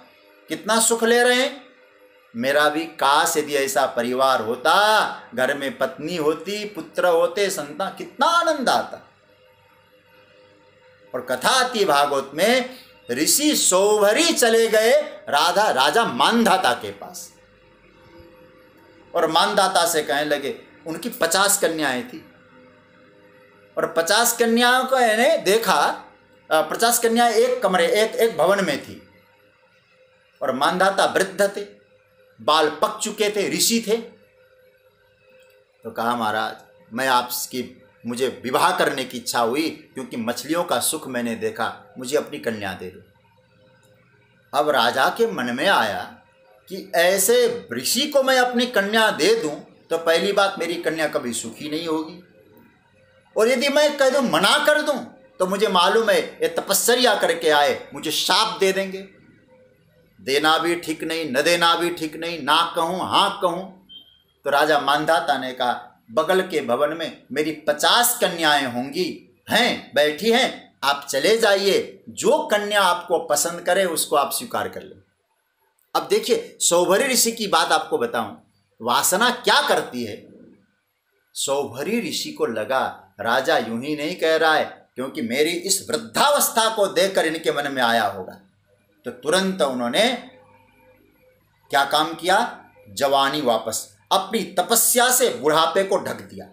कितना सुख ले रहे हैं। मेरा भी काश यदि ऐसा परिवार होता, घर में पत्नी होती, पुत्र होते, संतान, कितना आनंद आता। और कथा आती भागवत में, ऋषि सौभरी चले गए राजा मानधाता के पास, और मानधाता से कहने लगे, उनकी 50 कन्याएं थी और 50 कन्याओं को इन्हें देखा, 50 कन्याएं एक कमरे एक भवन में थी। और मानधाता वृद्ध थे, बाल पक चुके थे, ऋषि थे। तो कहा, महाराज मैं आपकी, मुझे विवाह करने की इच्छा हुई, क्योंकि मछलियों का सुख मैंने देखा, मुझे अपनी कन्या दे दो। अब राजा के मन में आया कि ऐसे ऋषि को मैं अपनी कन्या दे दूं तो पहली बात, मेरी कन्या कभी सुखी नहीं होगी, और यदि मैं कह दूं, मना कर दूं, तो मुझे मालूम है ये तपस्या करके आए, मुझे शाप दे देंगे। देना भी ठीक नहीं, न देना भी ठीक नहीं, ना कहूं हाँ कहूं। तो राजा मानधाता ने कहा, बगल के भवन में मेरी 50 कन्याएं होंगी, हैं, बैठी हैं, आप चले जाइए, जो कन्या आपको पसंद करे उसको आप स्वीकार कर लें। अब देखिए, सौभरी ऋषि की बात आपको बताऊं, वासना क्या करती है। सौभरी ऋषि को लगा राजा यूं ही नहीं कह रहा है, क्योंकि मेरी इस वृद्धावस्था को देखकर इनके मन में आया होगा। तो तुरंत उन्होंने क्या काम किया, जवानी वापस, अपनी तपस्या से बुढ़ापे को ढक दिया।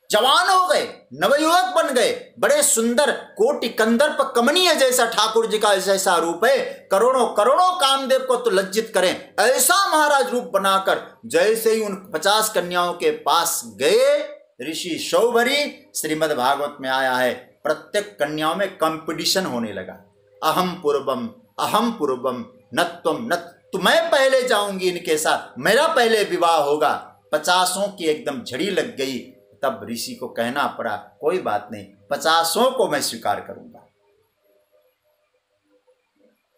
जवान हो गए, नवयुवक बन गए, बड़े सुंदर, कोटि कंदर्प कमनीय जैसा ठाकुर जी का ऐसा रूप है, करोड़ों करोड़ों कामदेव को तो लज्जित करें, ऐसा महाराज रूप बनाकर जैसे ही उन 50 कन्याओं के पास गए ऋषि सौभरी, श्रीमद् भागवत में आया है, प्रत्येक कन्याओं में कंपटीशन होने लगा। अहम पूर्वम न तुम, न तो मैं पहले जाऊंगी इनके साथ, मेरा पहले विवाह होगा। 50 की एकदम झड़ी लग गई। तब ऋषि को कहना पड़ा, कोई बात नहीं, 50 को मैं स्वीकार करूंगा।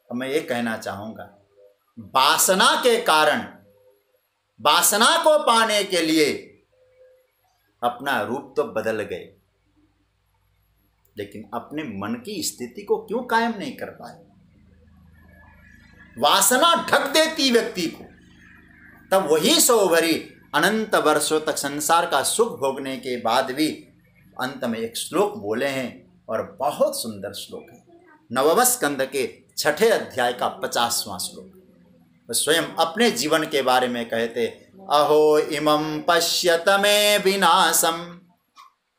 अब मैं ये कहना चाहूंगा, वासना के कारण, वासना को पाने के लिए अपना रूप तो बदल गए, लेकिन अपने मन की स्थिति को क्यों कायम नहीं कर पाए। वासना ढक देती व्यक्ति को। तब वही सौभरी अनंत वर्षों तक संसार का सुख भोगने के बाद भी अंत में एक श्लोक बोले हैं, और बहुत सुंदर श्लोक है, नवम स्कंद के 6 अध्याय का 50वां श्लोक। वो स्वयं अपने जीवन के बारे में कहते, अहो इमं पश्यत मे विनाशम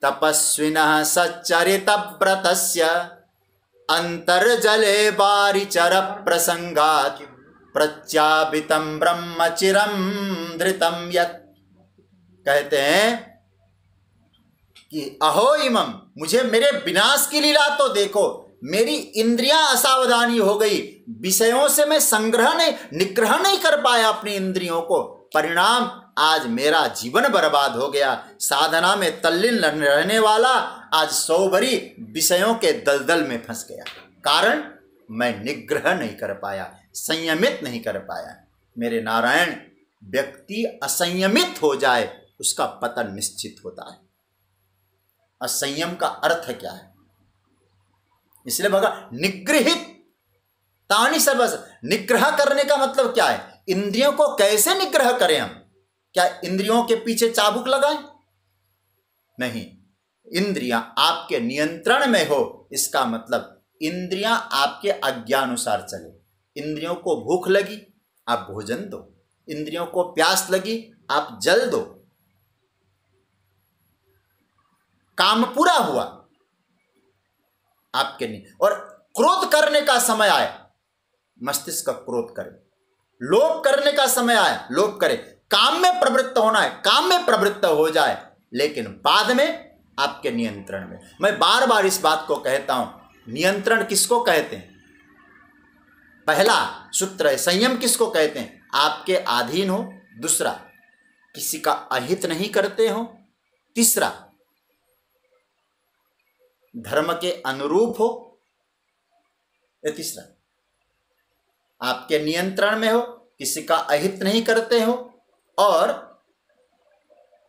तपस्विनः सच्चरित व्रतस्य अंतर्जले बारिचर प्रसंगात् प्रत्यापितम ब्रह्मचिरम धृतम यत्। कहते हैं कि अहो इमम, मुझे मेरे विनाश की लीला तो देखो, मेरी इंद्रियां असावधानी हो गई, विषयों से मैं निग्रह नहीं कर पाया अपनी इंद्रियों को, परिणाम आज मेरा जीवन बर्बाद हो गया। साधना में तल्लीन रहने वाला आज सौभरी विषयों के दलदल में फंस गया, कारण मैं निग्रह नहीं कर पाया, संयमित नहीं कर पाया। मेरे नारायण, व्यक्ति असंयमित हो जाए उसका पतन निश्चित होता है। असंयम का अर्थ क्या है, इसलिए भगवान निग्रहित तानि सर्वस, निग्रह करने का मतलब क्या है, इंद्रियों को कैसे निग्रह करें हम। क्या इंद्रियों के पीछे चाबुक लगाएं? नहीं, इंद्रियां आपके नियंत्रण में हो, इसका मतलब इंद्रियां आपके आज्ञानुसार चले। इंद्रियों को भूख लगी, आप भोजन दो, इंद्रियों को प्यास लगी, आप जल दो। काम पूरा हुआ आपके नहीं। और क्रोध करने का समय आया, मस्तिष्क का क्रोध करे। लोभ करने का समय आया, लोभ करे। काम में प्रवृत्त होना है, काम में प्रवृत्त हो जाए, लेकिन बाद में आपके नियंत्रण में। मैं बार बार इस बात को कहता हूं, नियंत्रण किसको कहते हैं? पहला सूत्र है, संयम किसको कहते हैं? आपके अधीन हो। दूसरा, किसी का अहित नहीं करते हो। तीसरा, धर्म के अनुरूप हो। ये तीसरा, आपके नियंत्रण में हो, किसी का अहित नहीं करते हो, और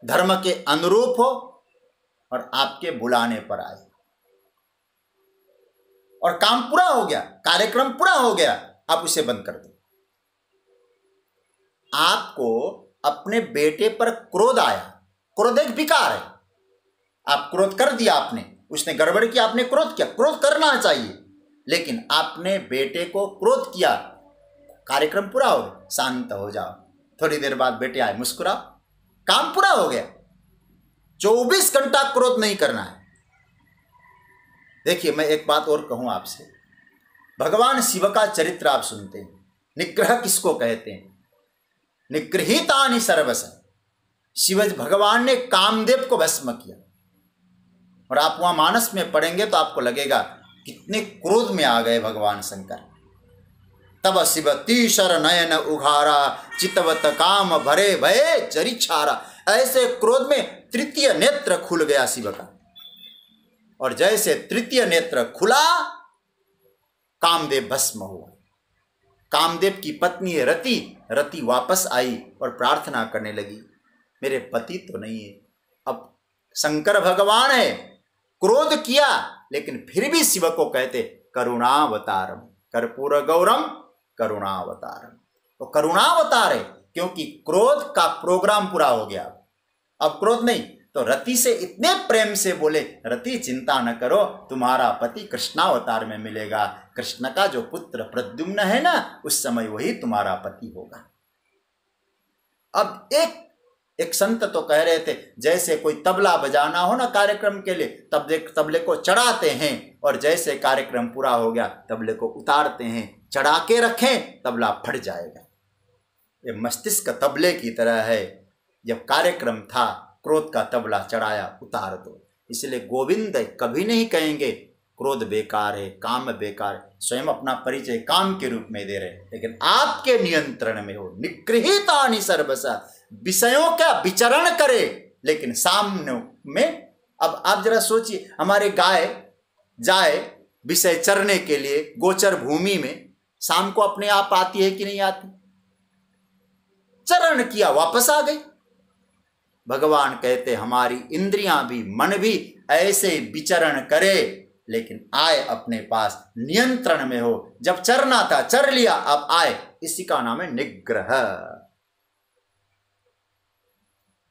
धर्म के अनुरूप हो, और आपके बुलाने पर आए, और काम पूरा हो गया, कार्यक्रम पूरा हो गया, आप उसे बंद कर दो। आपको अपने बेटे पर क्रोध आया, क्रोध एक विकार है, आप क्रोध कर दिया, आपने, उसने गड़बड़ किया, आपने क्रोध किया। क्रोध करना चाहिए, लेकिन आपने बेटे को क्रोध किया, कार्यक्रम पूरा हो गया, शांत हो जाओ। थोड़ी देर बाद बेटे आए, मुस्कुराओ, काम पूरा हो गया। 24 घंटा क्रोध नहीं करना है। देखिए, मैं एक बात और कहूं आपसे, भगवान शिव का चरित्र आप सुनते हैं, निग्रह किसको कहते हैं? निगृहीतानि सर्वश। शिव भगवान ने कामदेव को भस्म किया, और आप वहां मानस में पढ़ेंगे तो आपको लगेगा कितने क्रोध में आ गए भगवान शंकर। तब शिव तीसर नयन उघारा, चितवत काम भरे भये जरी छारा। ऐसे क्रोध में तृतीय नेत्र खुल गया शिव का, और जैसे तृतीय नेत्र खुला, कामदेव भस्म हुआ। कामदेव की पत्नी रति वापस आई और प्रार्थना करने लगी, मेरे पति तो नहीं है। अब शंकर भगवान है, क्रोध किया, लेकिन फिर भी शिव को कहते करुणावतारम कर्पूर गौरम करुणावतार। तो करुणावतार है क्योंकि क्रोध का प्रोग्राम पूरा हो गया। अब क्रोध नहीं, तो रति से इतने प्रेम से बोले, रति चिंता न करो, तुम्हारा पति कृष्णावतार में मिलेगा। कृष्ण का जो पुत्र प्रद्युम्न है ना, उस समय वही तुम्हारा पति होगा। अब एक संत तो कह रहे थे, जैसे कोई तबला बजाना हो ना कार्यक्रम के लिए, तबले को चढ़ाते हैं, और जैसे कार्यक्रम पूरा हो गया तबले को उतारते हैं, चढ़ा के रखें तबला फट जाएगा। ये मस्तिष्क तबले की तरह है। जब कार्यक्रम था, क्रोध का तबला चढ़ाया, उतार दो। इसलिए गोविंद कभी नहीं कहेंगे क्रोध बेकार है, काम बेकार है। स्वयं अपना परिचय काम के रूप में दे रहे, लेकिन आपके नियंत्रण में हो। निगृहीतानि सर्वसा, विषयों का विचरण करे लेकिन सामने में। अब आप जरा सोचिए, हमारे गाय जाए विषय चरने के लिए गोचर भूमि में, शाम को अपने आप आती है कि नहीं आती? चरण किया, वापस आ गई। भगवान कहते हमारी इंद्रियां भी, मन भी ऐसे विचरण करे, लेकिन आए अपने पास, नियंत्रण में हो। जब चरना था चर लिया, अब आए, इसी का नाम है निग्रह।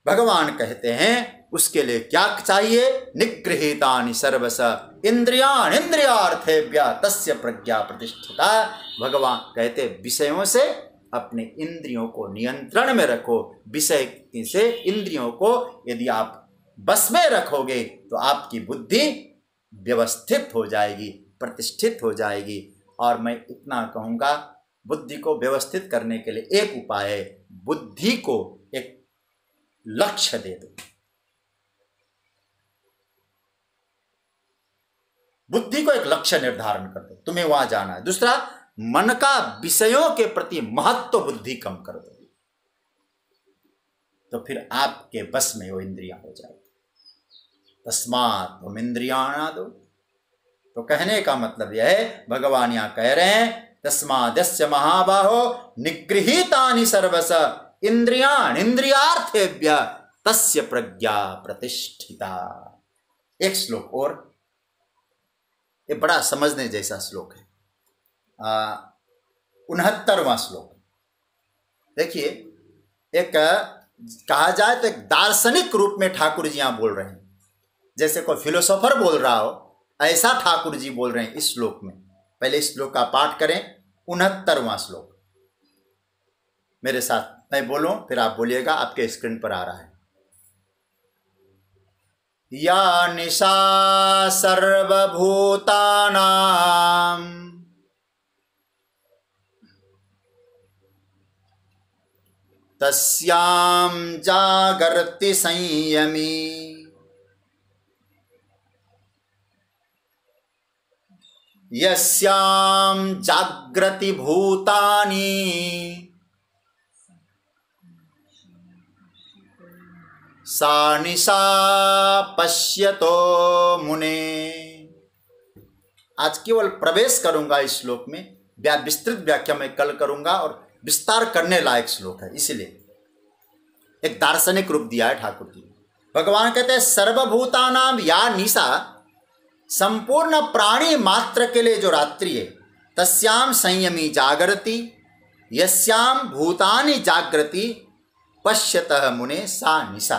भगवान कहते हैं उसके लिए क्या चाहिए? निगृहीतानि सर्वस इंद्रियाण इंद्रियार्थेभ्य तस्य प्रज्ञा प्रतिष्ठिता। भगवान कहते विषयों से अपने इंद्रियों को नियंत्रण में रखो। विषय से इंद्रियों को यदि आप बस में रखोगे तो आपकी बुद्धि व्यवस्थित हो जाएगी, प्रतिष्ठित हो जाएगी। और मैं इतना कहूँगा, बुद्धि को व्यवस्थित करने के लिए एक उपाय है, बुद्धि को एक लक्ष्य दे दो। बुद्धि को एक लक्ष्य निर्धारण कर दो, तुम्हें वहां जाना है। दूसरा, मन का विषयों के प्रति महत्व बुद्धि कम कर दो, तो फिर आपके बस में वो इंद्रियां हो जाएगी। तस्मात् तुम इंद्रियाणादो। तो कहने का मतलब यह है, भगवान यहां कह रहे हैं तस्मादस्य महाबाहो निगृहीतानि सर्वस इंद्रियाण इंद्रियार्थेभ्य तस्य प्रज्ञा प्रतिष्ठिता। एक श्लोक और, ये बड़ा समझने जैसा श्लोक है, 69वां श्लोक। देखिए, एक कहा जाए तो एक दार्शनिक रूप में ठाकुर जी यहां बोल रहे हैं, जैसे कोई फिलोसोफर बोल रहा हो, ऐसा ठाकुर जी बोल रहे हैं इस श्लोक में। पहले इस श्लोक का पाठ करें, 69वां श्लोक। मेरे साथ मैं बोलूं, फिर आप बोलिएगा, आपके स्क्रीन पर आ रहा है। या निशा सर्वभूतानां तस्यां जागर्ति संयमी यस्यां जाग्रति भूतानि सा निशा पश्यतो मुने। आज केवल प्रवेश करूंगा इस श्लोक में, विस्तृत व्याख्या मैं कल करूंगा, और विस्तार करने लायक श्लोक है, इसलिए एक दार्शनिक रूप दिया है ठाकुर जी। भगवान कहते हैं सर्वभूतानाम या निशा, संपूर्ण प्राणी मात्र के लिए जो रात्रि है, तस्याम संयमी जागरति यस्याम भूतानि जागृति पश्यतः मुने सा निशा।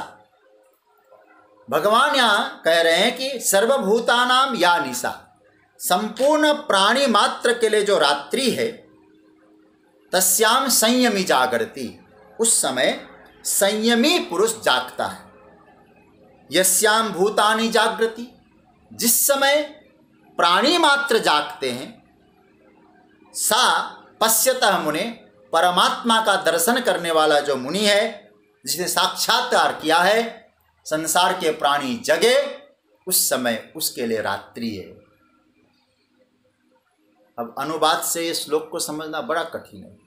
भगवान यहां कह रहे हैं कि सर्वभूतानाम या निशा, संपूर्ण प्राणी मात्र के लिए जो रात्रि है, तस्याम संयमी जागृति, उस समय संयमी पुरुष जागता है। यस्याम भूतानि जागृति, जिस समय प्राणी मात्र जागते हैं, सा पश्यतः मुने, परमात्मा का दर्शन करने वाला जो मुनि है, जिसने साक्षात्कार किया है, संसार के प्राणी जगे, उस समय उसके लिए रात्रि है। अब अनुवाद से इस श्लोक को समझना बड़ा कठिन है।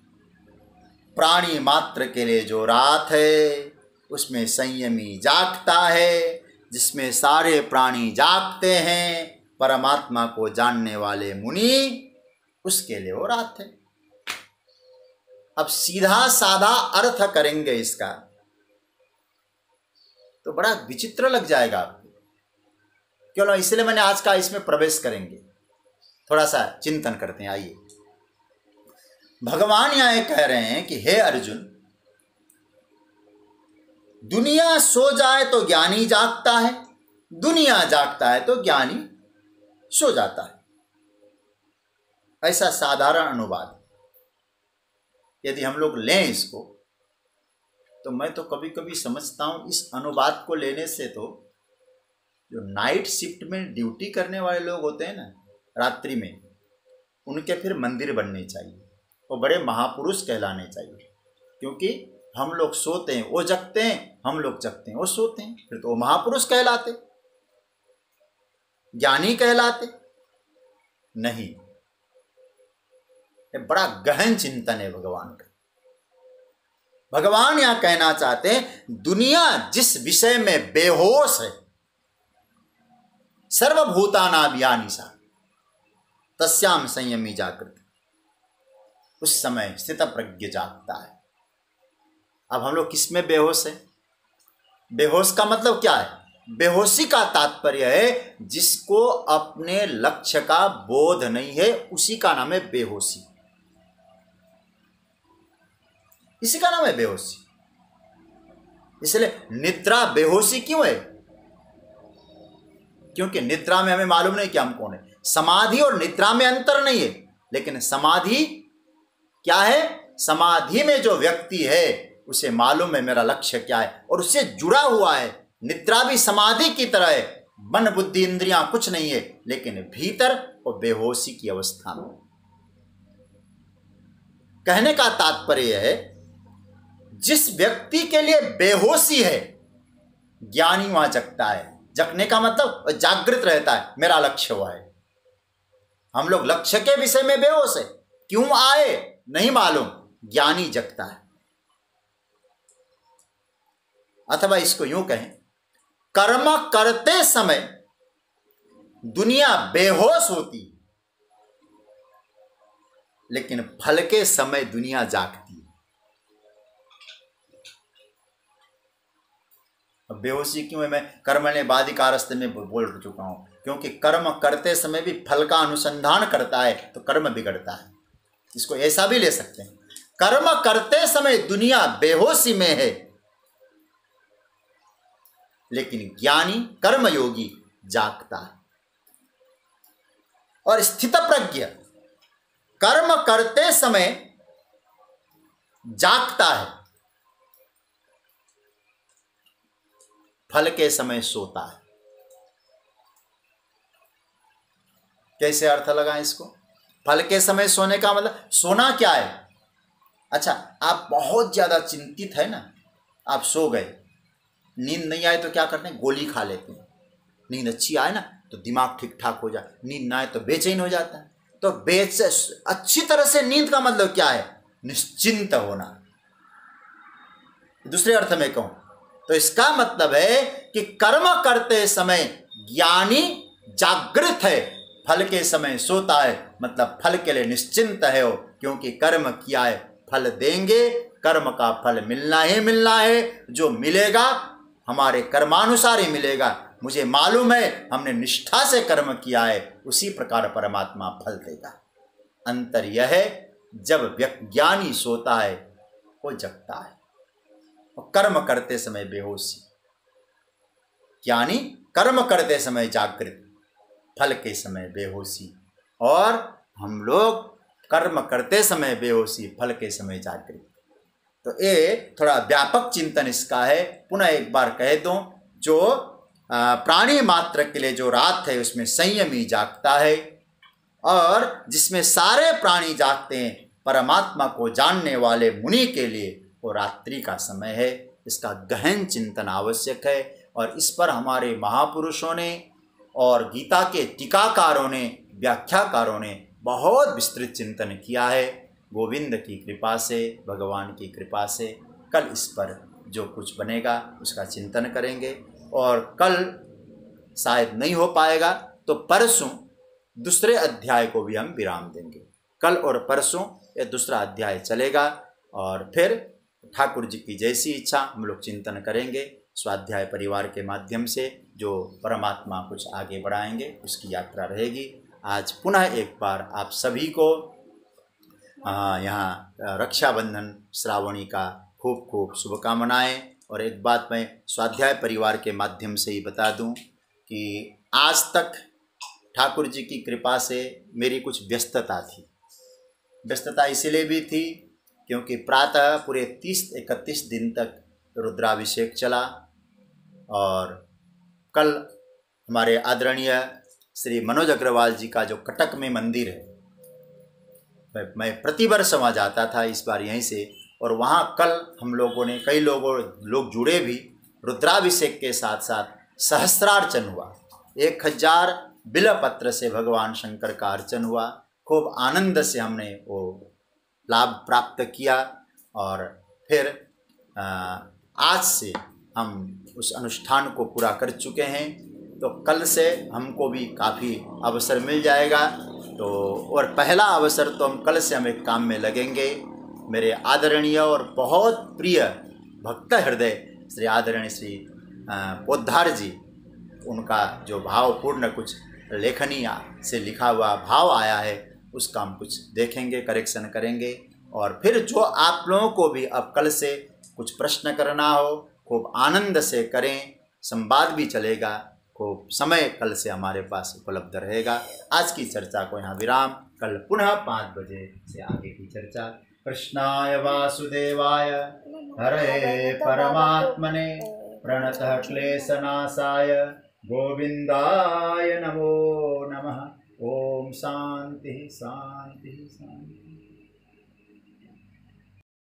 प्राणी मात्र के लिए जो रात है, उसमें संयमी जागता है, जिसमें सारे प्राणी जागते हैं, परमात्मा को जानने वाले मुनि, उसके लिए वो रात है। अब सीधा साधा अर्थ करेंगे इसका तो बड़ा विचित्र लग जाएगा आपको, क्यों? इसलिए मैंने आज का इसमें प्रवेश करेंगे, थोड़ा सा चिंतन करते हैं। आइए, भगवान यहाँ कह रहे हैं कि हे अर्जुन, दुनिया सो जाए तो ज्ञानी जागता है, दुनिया जागता है तो ज्ञानी सो जाता है। ऐसा साधारण अनुवाद यदि हम लोग लें इसको, तो मैं तो कभी कभी समझता हूँ इस अनुवाद को लेने से तो जो नाइट शिफ्ट में ड्यूटी करने वाले लोग होते हैं ना रात्रि में, उनके फिर मंदिर बनने चाहिए, वो बड़े महापुरुष कहलाने चाहिए। क्योंकि हम लोग सोते हैं वो जगते हैं, हम लोग जगते हैं वो सोते हैं, फिर तो वो महापुरुष कहलाते, ज्ञानी कहलाते नहीं। ये बड़ा गहन चिंतन है भगवान का। भगवान यहां कहना चाहते हैं दुनिया जिस विषय में बेहोश है, सर्वभूतानां यानिसा तस्याम संयमी जागृत, उस समय स्थित प्रज्ञ जागता है। अब हम लोग किसमें बेहोश है? बेहोश का मतलब क्या है? बेहोशी का तात्पर्य है जिसको अपने लक्ष्य का बोध नहीं है, उसी का नाम है बेहोशी। इसी का नाम है बेहोशी। इसलिए निद्रा बेहोशी क्यों है? क्योंकि निद्रा में हमें मालूम नहीं कि हम कौन है। समाधि और निद्रा में अंतर नहीं है, लेकिन समाधि क्या है? समाधि में जो व्यक्ति है उसे मालूम है मेरा लक्ष्य क्या है और उससे जुड़ा हुआ है। निद्रा भी समाधि की तरह है, मन बुद्धि इंद्रियां कुछ नहीं है, लेकिन भीतर वो बेहोशी की अवस्था में। कहने का तात्पर्य है जिस व्यक्ति के लिए बेहोशी है, ज्ञानी वहां जगता है। जगने का मतलब जागृत रहता है, मेरा लक्ष्य हुआ है। हम लोग लक्ष्य के विषय में बेहोश है, क्यों आए नहीं मालूम, ज्ञानी जगता है। अथवा इसको यूं कहें, कर्म करते समय दुनिया बेहोश होती, लेकिन फल के समय दुनिया जागती है। अब बेहोशी क्यों है? मैं कर्मण्य बाधिकारस्ते में बोल चुका हूं, क्योंकि कर्म करते समय भी फल का अनुसंधान करता है तो कर्म बिगड़ता है। इसको ऐसा भी ले सकते हैं, कर्म करते समय दुनिया बेहोशी में है, लेकिन ज्ञानी कर्मयोगी जागता है। और स्थित प्रज्ञ कर्म करते समय जागता है, फल के समय सोता है। कैसे अर्थ लगाएं इसको? फल के समय सोने का मतलब सोना क्या है? अच्छा, आप बहुत ज्यादा चिंतित है ना, आप सो गए, नींद नहीं आए तो क्या करते हैं? गोली खा लेते हैं। नींद अच्छी आए ना तो दिमाग ठीक ठाक हो जाए, नींद ना आए तो बेचैन हो जाता है। तो अच्छी तरह से नींद का मतलब क्या है? निश्चिंत होना। दूसरे अर्थ में कहूं तो इसका मतलब है कि कर्म करते समय ज्ञानी जागृत है, फल के समय सोता है, मतलब फल के लिए निश्चिंत है वो, क्योंकि कर्म किया है, फल देंगे, कर्म का फल मिलना ही मिलना है। जो मिलेगा हमारे कर्मानुसार ही मिलेगा। मुझे मालूम है हमने निष्ठा से कर्म किया है, उसी प्रकार परमात्मा फल देगा। अंतर यह है जब ज्ञानी सोता है वो जगता है, और कर्म करते समय बेहोशी। ज्ञानी कर्म करते समय जागृत, फल के समय बेहोशी, और हम लोग कर्म करते समय बेहोशी, फल के समय जागृत। तो ये थोड़ा व्यापक चिंतन इसका है। पुनः एक बार कह दूं, जो प्राणी मात्र के लिए जो रात है उसमें संयमी जागता है, और जिसमें सारे प्राणी जागते हैं, परमात्मा को जानने वाले मुनि के लिए वो रात्रि का समय है। इसका गहन चिंतन आवश्यक है, और इस पर हमारे महापुरुषों ने और गीता के टीकाकारों ने, व्याख्याकारों ने बहुत विस्तृत चिंतन किया है। गोविंद की कृपा से, भगवान की कृपा से कल इस पर जो कुछ बनेगा उसका चिंतन करेंगे, और कल शायद नहीं हो पाएगा तो परसों दूसरे अध्याय को भी हम विराम देंगे। कल और परसों ये दूसरा अध्याय चलेगा, और फिर ठाकुर जी की जैसी इच्छा हम लोग चिंतन करेंगे। स्वाध्याय परिवार के माध्यम से जो परमात्मा कुछ आगे बढ़ाएंगे उसकी यात्रा रहेगी। आज पुनः एक बार आप सभी को यहाँ रक्षाबंधन श्रावणी का खूब खूब शुभकामनाएं। और एक बात मैं स्वाध्याय परिवार के माध्यम से ही बता दूं कि आज तक ठाकुर जी की कृपा से मेरी कुछ व्यस्तता थी। व्यस्तता इसलिए भी थी क्योंकि प्रातः पूरे 30-31 दिन तक रुद्राभिषेक चला, और कल हमारे आदरणीय श्री मनोज अग्रवाल जी का जो कटक में मंदिर है, मैं प्रतिवर्ष वहाँ जाता था, इस बार यहीं से। और वहाँ कल हम लोगों ने कई लोग जुड़े भी, रुद्राभिषेक के साथ साथ सहस्त्रार्चन हुआ। 1000 बिल्वपत्र से भगवान शंकर का अर्चन हुआ। खूब आनंद से हमने वो लाभ प्राप्त किया। और फिर आज से हम उस अनुष्ठान को पूरा कर चुके हैं, तो कल से हमको भी काफ़ी अवसर मिल जाएगा। तो और पहला अवसर तो हम कल से हम एक काम में लगेंगे। मेरे आदरणीय और बहुत प्रिय भक्त हृदय श्री आदरणीय श्री पोद्दार जी, उनका जो भावपूर्ण कुछ लेखनी से लिखा हुआ भाव आया है, उसका हम कुछ देखेंगे, करेक्शन करेंगे। और फिर जो आप लोगों को भी अब कल से कुछ प्रश्न करना हो, खूब आनंद से करें, संवाद भी चलेगा, खूब समय कल से हमारे पास उपलब्ध रहेगा। आज की चर्चा को यहाँ विराम, कल पुनः 5 बजे से आगे की चर्चा। कृष्णाय वासुदेवाय हरे परमात्मने प्रणतः क्लेशनाशाय गोविंदाय नमो नमः। ओम शांति शांति शांति।